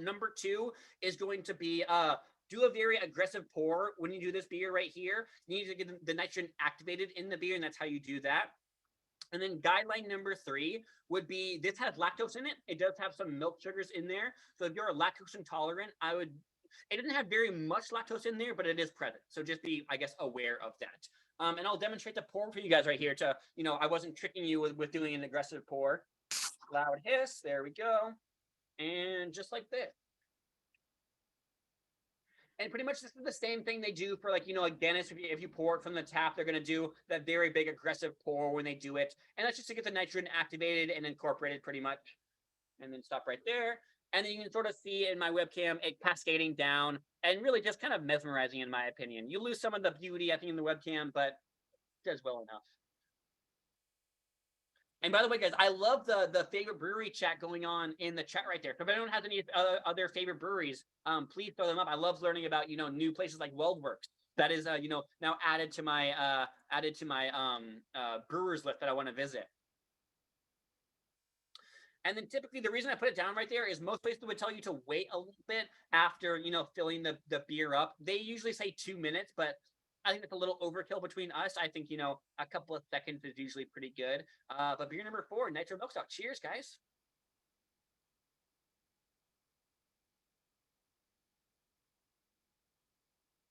Number two is going to be do a very aggressive pour when you do this beer right here. You need to get the nitrogen activated in the beer, and that's how you do that. And then guideline number three would be, this has lactose in it. It does have some milk sugars in there. So if you're lactose intolerant, it doesn't have very much lactose in there, but it is present. So just be, I guess, aware of that. And I'll demonstrate the pour for you guys right here to, I wasn't tricking you with doing an aggressive pour. Loud hiss, there we go. And just like this. And pretty much this is the same thing they do for, like, like Dennis, if you pour it from the tap, they're going to do that very big aggressive pour when they do it. And that's just to get the nitrogen activated and incorporated pretty much. And then stop right there. And then you can sort of see in my webcam it cascading down and really just kind of mesmerizing, in my opinion. You lose some of the beauty, I think, in the webcam, but it does well enough. And by the way, guys, I love the favorite brewery chat going on in the chat right there. So if anyone has any other favorite breweries, please throw them up. I love learning about, new places like WeldWorks. That is, now added to my brewers list that I want to visit. And then typically the reason I put it down right there is most places would tell you to wait a little bit after, filling the beer up. They usually say 2 minutes, but I think it's a little overkill between us. I think, a couple of seconds is usually pretty good. But beer number 4, Nitro Milk Stout. Cheers, guys.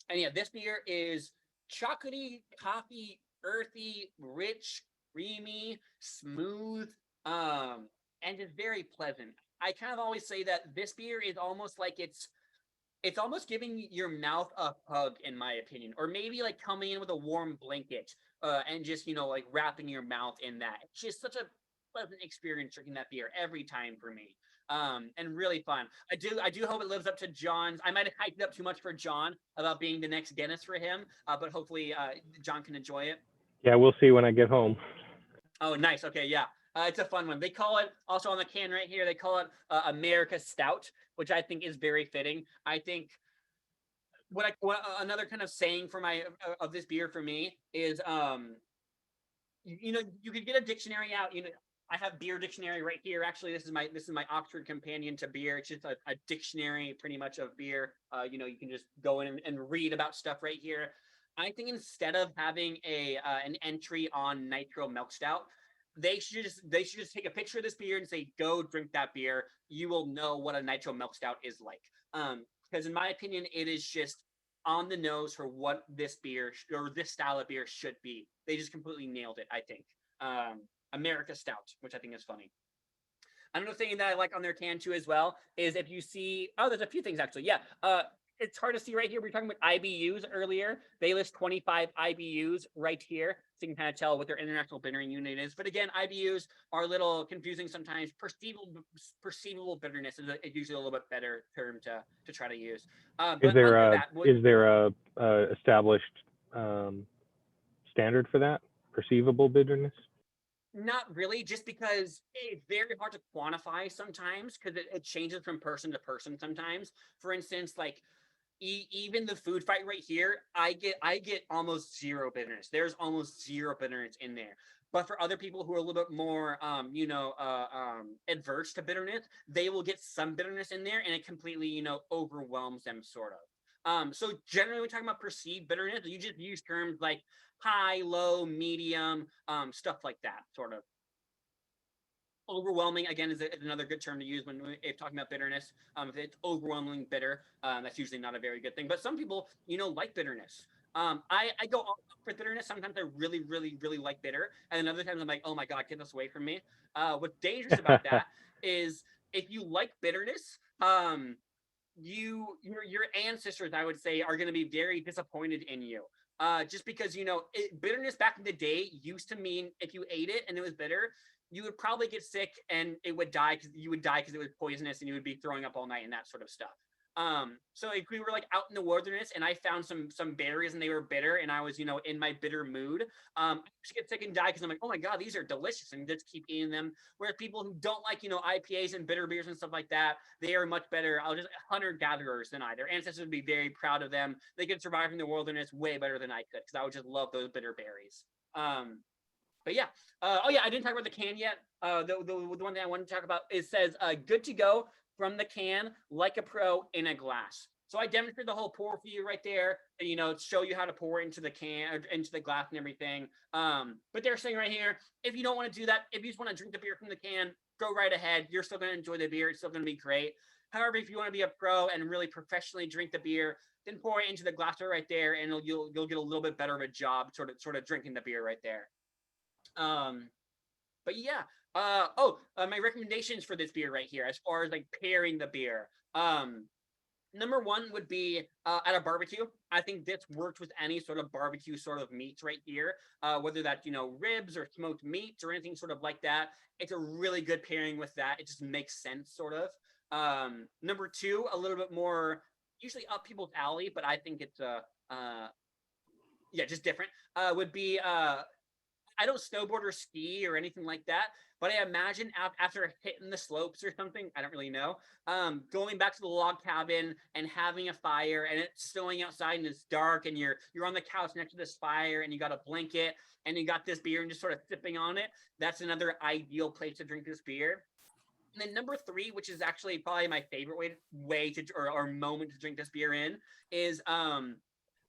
And yeah, this beer is chocolatey, coffee, earthy, rich, creamy, smooth, and just very pleasant. I kind of always say that this beer is almost like it's almost giving your mouth a hug, in my opinion, or maybe like coming in with a warm blanket and just, like wrapping your mouth in that. It's just such a pleasant experience drinking that beer every time for me. And really fun. I do hope it lives up to John's. I might have hyped it up too much for John about being the next Dennis for him, but hopefully John can enjoy it. Yeah, we'll see when I get home. Oh, nice. Okay, yeah. It's a fun one. They call it, also on the can right here, they call it America Stout, which I think is very fitting. I think what another kind of saying for of this beer for me is, you could get a dictionary out. I have beer dictionary right here. Actually, this is my Oxford Companion to Beer. It's just a dictionary pretty much of beer. You can just go in and read about stuff right here. I think instead of having an entry on Nitro Milk Stout, they should just take a picture of this beer and say, go drink that beer. You will know what a Nitro Milk Stout is like. Because in my opinion, it is just on the nose for what this beer or this style of beer should be. They just completely nailed it, I think. America Stout, which I think is funny. Another thing that I like on their can too as well is if you see, there's a few things actually. Yeah. It's hard to see right here. We were talking about IBUs earlier. They list 25 IBUs right here. So you can kind of tell what their international bittering unit is. But again, IBUs are a little confusing sometimes. Perceivable bitterness is usually a little bit better term to try to use. Is there a established standard for that? Perceivable bitterness? Not really, just because it's very hard to quantify sometimes because it changes from person to person sometimes. For instance, like even the food fight right here, I get almost zero bitterness. There's almost zero bitterness in there. But for other people who are a little bit more, adverse to bitterness, they will get some bitterness in there, and it completely, overwhelms them, sort of. So generally, when we're talking about perceived bitterness, you just use terms like high, low, medium, stuff like that, sort of. Overwhelming, again, is another good term to use when we're talking about bitterness. If it's overwhelmingly bitter, that's usually not a very good thing. But some people, like bitterness. I go all for bitterness. Sometimes I really, really, really like bitter. And then other times I'm like, oh my God, get this away from me. What's dangerous about that is if you like bitterness, your ancestors, I would say, are going to be very disappointed in you. Just because, bitterness back in the day used to mean if you ate it and it was bitter, you would probably get sick and you would die because it was poisonous and you would be throwing up all night and that sort of stuff. So if we were like out in the wilderness and I found some berries and they were bitter and I was, in my bitter mood, I just get sick and die because I'm like, oh my God, these are delicious, and just keep eating them. Whereas people who don't like, IPAs and bitter beers and stuff like that, they are much better. Hunter-gatherers than I. Their ancestors would be very proud of them. They could survive in the wilderness way better than I could because I would just love those bitter berries. But yeah. Oh yeah, I didn't talk about the can yet. The one thing I wanted to talk about, it says good to go from the can, like a pro in a glass. So I demonstrated the whole pour for you right there, and show you how to pour into the can or into the glass and everything. But they're saying right here, if you don't want to do that, if you just want to drink the beer from the can, go right ahead. You're still going to enjoy the beer. It's still going to be great. However, if you want to be a pro and really professionally drink the beer, then pour it into the glass right there, and you'll get a little bit better of a job sort of drinking the beer right there. But yeah, my recommendations for this beer right here, as far as like pairing the beer. Number one would be at a barbecue. I think this works with any sort of barbecue sort of meats right here, whether that's, ribs or smoked meats or anything sort of like that. It's a really good pairing with that. It just makes sense sort of. Number two, a little bit more usually up people's alley, but I think it's just different. Would be I don't snowboard or ski or anything like that, but I imagine after hitting the slopes or something, I don't really know, going back to the log cabin and having a fire and it's snowing outside and it's dark and you're on the couch next to this fire and you got a blanket and you got this beer and just sort of sipping on it. That's another ideal place to drink this beer. And then number three, which is actually probably my favorite way to or moment to drink this beer in, is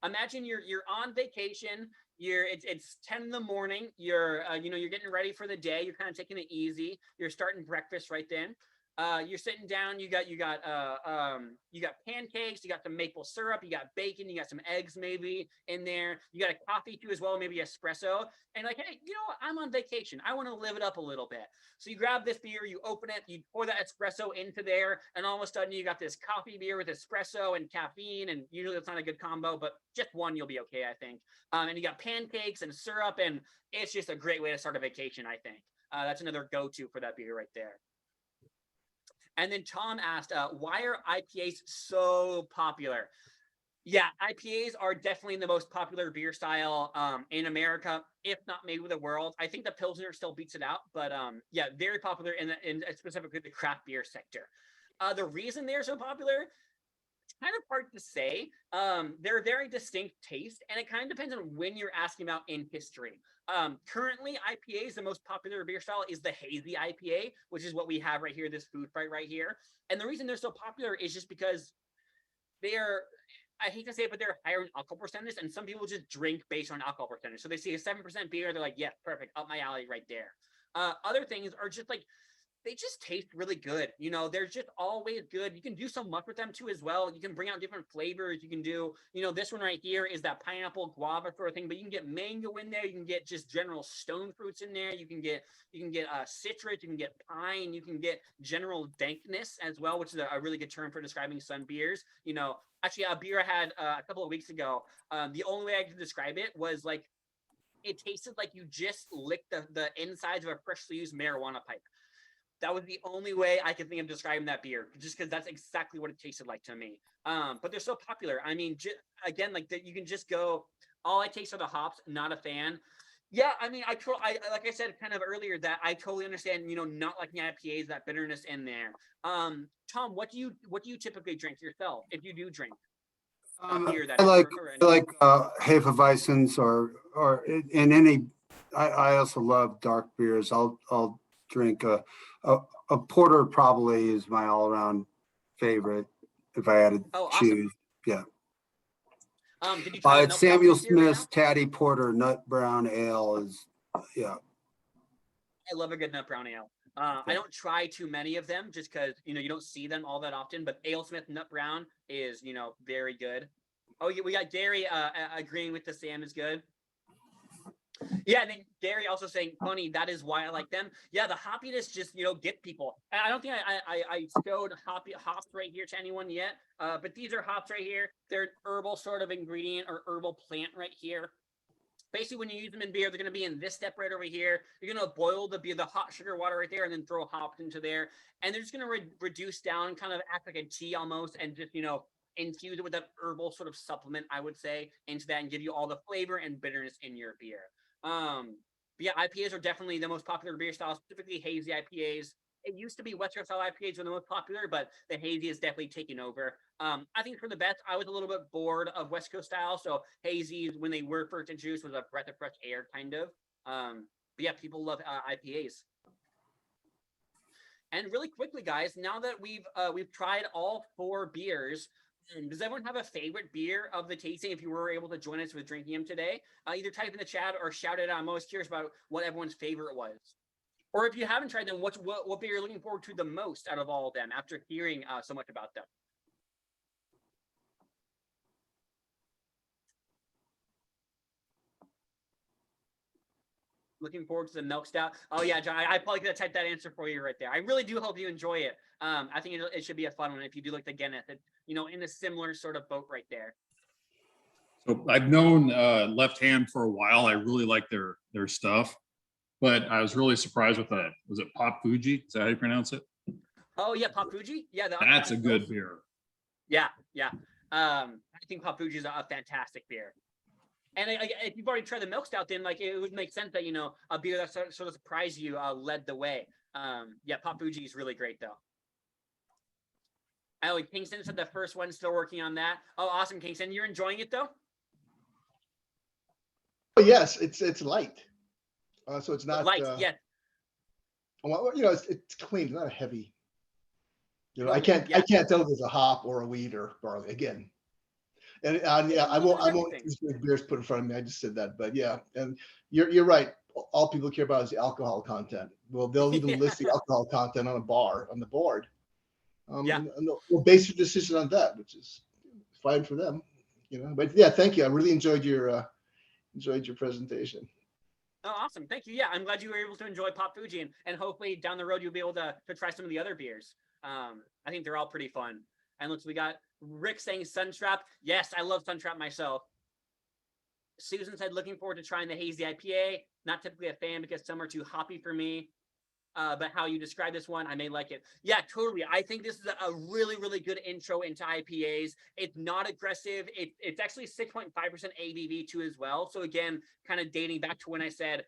imagine you're on vacation. It's 10 in the morning. You're getting ready for the day. You're kind of taking it easy. You're starting breakfast right then. You're sitting down. You got pancakes. You got some maple syrup. You got bacon. You got some eggs maybe in there. You got a coffee too as well, maybe espresso. And like, hey, I'm on vacation. I want to live it up a little bit. So you grab this beer, you open it, you pour that espresso into there, and all of a sudden you got this coffee beer with espresso and caffeine. And usually it's not a good combo, but just one you'll be okay, I think. And you got pancakes and syrup, and it's just a great way to start a vacation, I think. That's another go-to for that beer right there. And then Tom asked, why are IPAs so popular? Yeah, IPAs are definitely the most popular beer style in America, if not maybe the world. I think the Pilsner still beats it out, but very popular in specifically the craft beer sector. The reason they're so popular, it's kind of hard to say. They're a very distinct taste, and it kind of depends on when you're asking about in history. Currently, IPAs, the most popular beer style is the hazy IPA, which is what we have right here, this food fight right here. And the reason they're so popular is just because I hate to say it, but they're higher in alcohol percentage, and some people just drink based on alcohol percentage. So they see a 7% beer, they're like, yeah, perfect, up my alley right there. Other things are just like, they just taste really good. They're just always good. You can do so much with them too as well. You can bring out different flavors. You can do, this one right here is that pineapple guava sort of thing, but you can get mango in there. You can get just general stone fruits in there. You can get citrus. You can get pine. You can get general dankness as well, which is a really good term for describing some beers. Actually, a beer I had a couple of weeks ago, the only way I could describe it was like, it tasted like you just licked the insides of a freshly used marijuana pipe. That was the only way I could think of describing that beer, just because that's exactly what it tasted like to me. But they're so popular. I mean, again, like that, you can just go, all I taste are the hops, not a fan. Yeah, I mean, I like I said kind of earlier, that I totally understand, not liking IPAs, that bitterness in there. Tom, what do you typically drink yourself, if you do drink beer? That I like Hefeweizens or in any. I also love dark beers. I'll drink a porter. Probably is my all around favorite if I had to choose. Yeah. Did you try it's Samuel Smith's Taddy Porter Nut Brown Ale is yeah. I love a good nut brown ale. I don't try too many of them just because you don't see them all that often, but AleSmith Nut Brown is very good. Oh, yeah, we got Gary agreeing with the Sam is good. Yeah, and then Gary also saying, funny, that is why I like them. Yeah, the hoppiness just, get people. I don't think I showed hops right here to anyone yet, but these are hops right here. They're an herbal sort of ingredient or herbal plant right here. Basically, when you use them in beer, they're going to be in this step right over here. You're going to boil the beer, the hot sugar water right there, and then throw hops into there. And they're just going to reduce down, kind of act like a tea almost, and just, infuse it with that herbal sort of supplement, I would say, into that and give you all the flavor and bitterness in your beer. But yeah, IPAs are definitely the most popular beer style, specifically hazy IPAs. It used to be West Coast style IPAs were the most popular, but the hazy is definitely taking over. I think for the best, I was a little bit bored of West Coast style, so hazy, when they were first introduced, was a breath of fresh air, kind of. But yeah, people love IPAs. And really quickly, guys, now that we've tried all 4 beers, does everyone have a favorite beer of the tasting? If you were able to join us with drinking them today, either type in the chat or shout it out. I'm always curious about what everyone's favorite was. Or if you haven't tried them, what beer you're looking forward to the most out of all of them after hearing so much about them? Looking forward to the milk stout. Oh yeah, John, I probably could have typed that answer for you right there. I really do hope you enjoy it. I think it should be a fun one if you do like the Guinness, in a similar sort of boat right there. So I've known Left Hand for a while. I really like their stuff, but I was really surprised with that. Was it Pop Fuji? Is that how you pronounce it? Oh yeah, Pop Fuji. Yeah, that's a good beer. Yeah. I think Pop Fuji is a fantastic beer. And if you've already tried the milk stout, then it would make sense that a beer that sort of surprised you led the way. Yeah, Pop Fuji is really great though. Oh, Kingston said the first one's still working on that. Oh, awesome, Kingston. You're enjoying it though? Oh yes, it's light, so it's not light. Yeah. Well, it's clean. It's not a heavy. I can't tell if there's a hop or a wheat or barley again. And yeah, I won't use big beers put in front of me. I just said that, but yeah, and you're right. All people care about is the alcohol content. Well, they'll even list the alcohol content on the board. And we'll base your decision on that, which is fine for them. But yeah, thank you. I really enjoyed your presentation. Oh, awesome. Thank you. Yeah, I'm glad you were able to enjoy Pop Fuji, and hopefully down the road you'll be able to try some of the other beers. I think they're all pretty fun. And we got Rick saying Suntrap. Yes, I love Suntrap myself. Susan said, looking forward to trying the hazy IPA. Not typically a fan because some are too hoppy for me. But how you describe this one, I may like it. Yeah, totally. I think this is a really, really good intro into IPAs. It's not aggressive. It's actually 6.5% ABV too as well. So again, kind of dating back to when I said,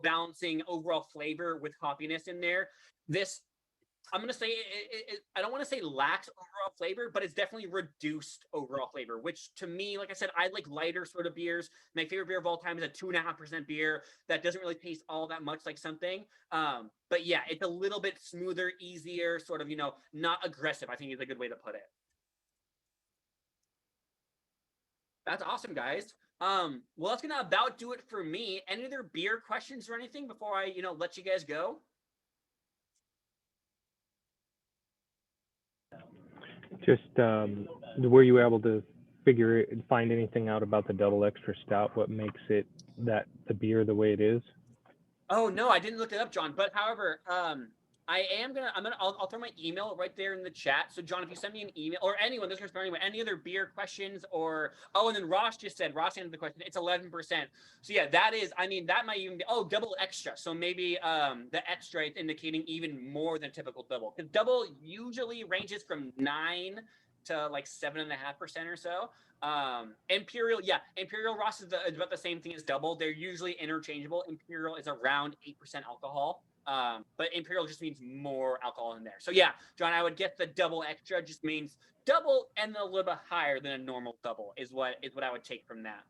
balancing overall flavor with hoppiness in there. This, I'm going to say, I don't want to say lacks overall flavor, but it's definitely reduced overall flavor, which to me, like I said, I like lighter sort of beers. My favorite beer of all time is a 2.5% beer that doesn't really taste all that much like something. But yeah, it's a little bit smoother, easier, sort of, not aggressive, I think is a good way to put it. That's awesome, guys. Well, that's going to about do it for me. Any other beer questions or anything before I, let you guys go? Just were you able to find anything out about the double extra stout? What makes it the beer the way it is? Oh no, I didn't look it up, John. But however, I'll throw my email right there in the chat. So John, if you send me an email, or anyone, this is for anyone, any other beer questions, or and then Ross answered the question. It's 11%. So yeah, that might even be double extra. So maybe the extra is indicating even more than typical double, because double usually ranges from 9 to 7.5% or so. Imperial Ross is about the same thing as double. They're usually interchangeable. Imperial is around 8% alcohol. But Imperial just means more alcohol in there. So yeah, John, I would guess the double extra just means double and a little bit higher than a normal double is what I would take from that.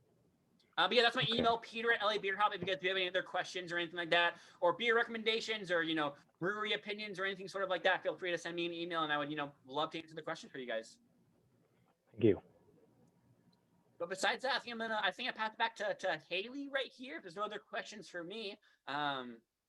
But yeah, that's my email, Peter@LABeerHop. If you guys do have any other questions or anything like that, or beer recommendations, or brewery opinions or anything sort of like that, feel free to send me an email, and I would love to answer the question for you guys. Thank you. But besides that, I think I pass it back to Haley right here. If there's no other questions for me.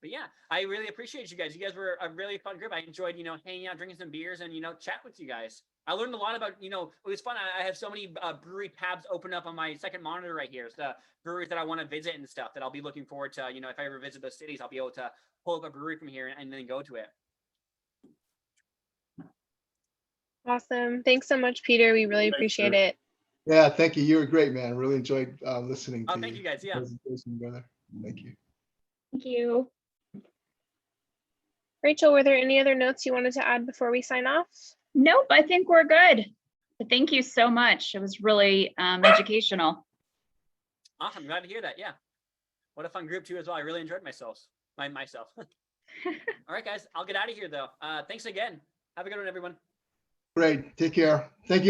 But yeah, I really appreciate you guys. You guys were a really fun group. I enjoyed, hanging out, drinking some beers, and chat with you guys. I learned a lot about, it was fun. I have so many brewery tabs open up on my second monitor right here. It's the breweries that I want to visit and stuff that I'll be looking forward to. If I ever visit those cities, I'll be able to pull up a brewery from here and then go to it. Awesome. Thanks so much, Peter. We really appreciate it. Yeah, thank you. You were great, man. Really enjoyed listening to Oh, thank you guys. Yeah. presentation, brother. Thank you. Thank you. Rachel, were there any other notes you wanted to add before we sign off? Nope, I think we're good. But thank you so much. It was really educational. Awesome. Glad to hear that. Yeah. What a fun group too as well. I really enjoyed myself. Myself. All right, guys. I'll get out of here though. Thanks again. Have a good one, everyone. Great. Take care. Thank you.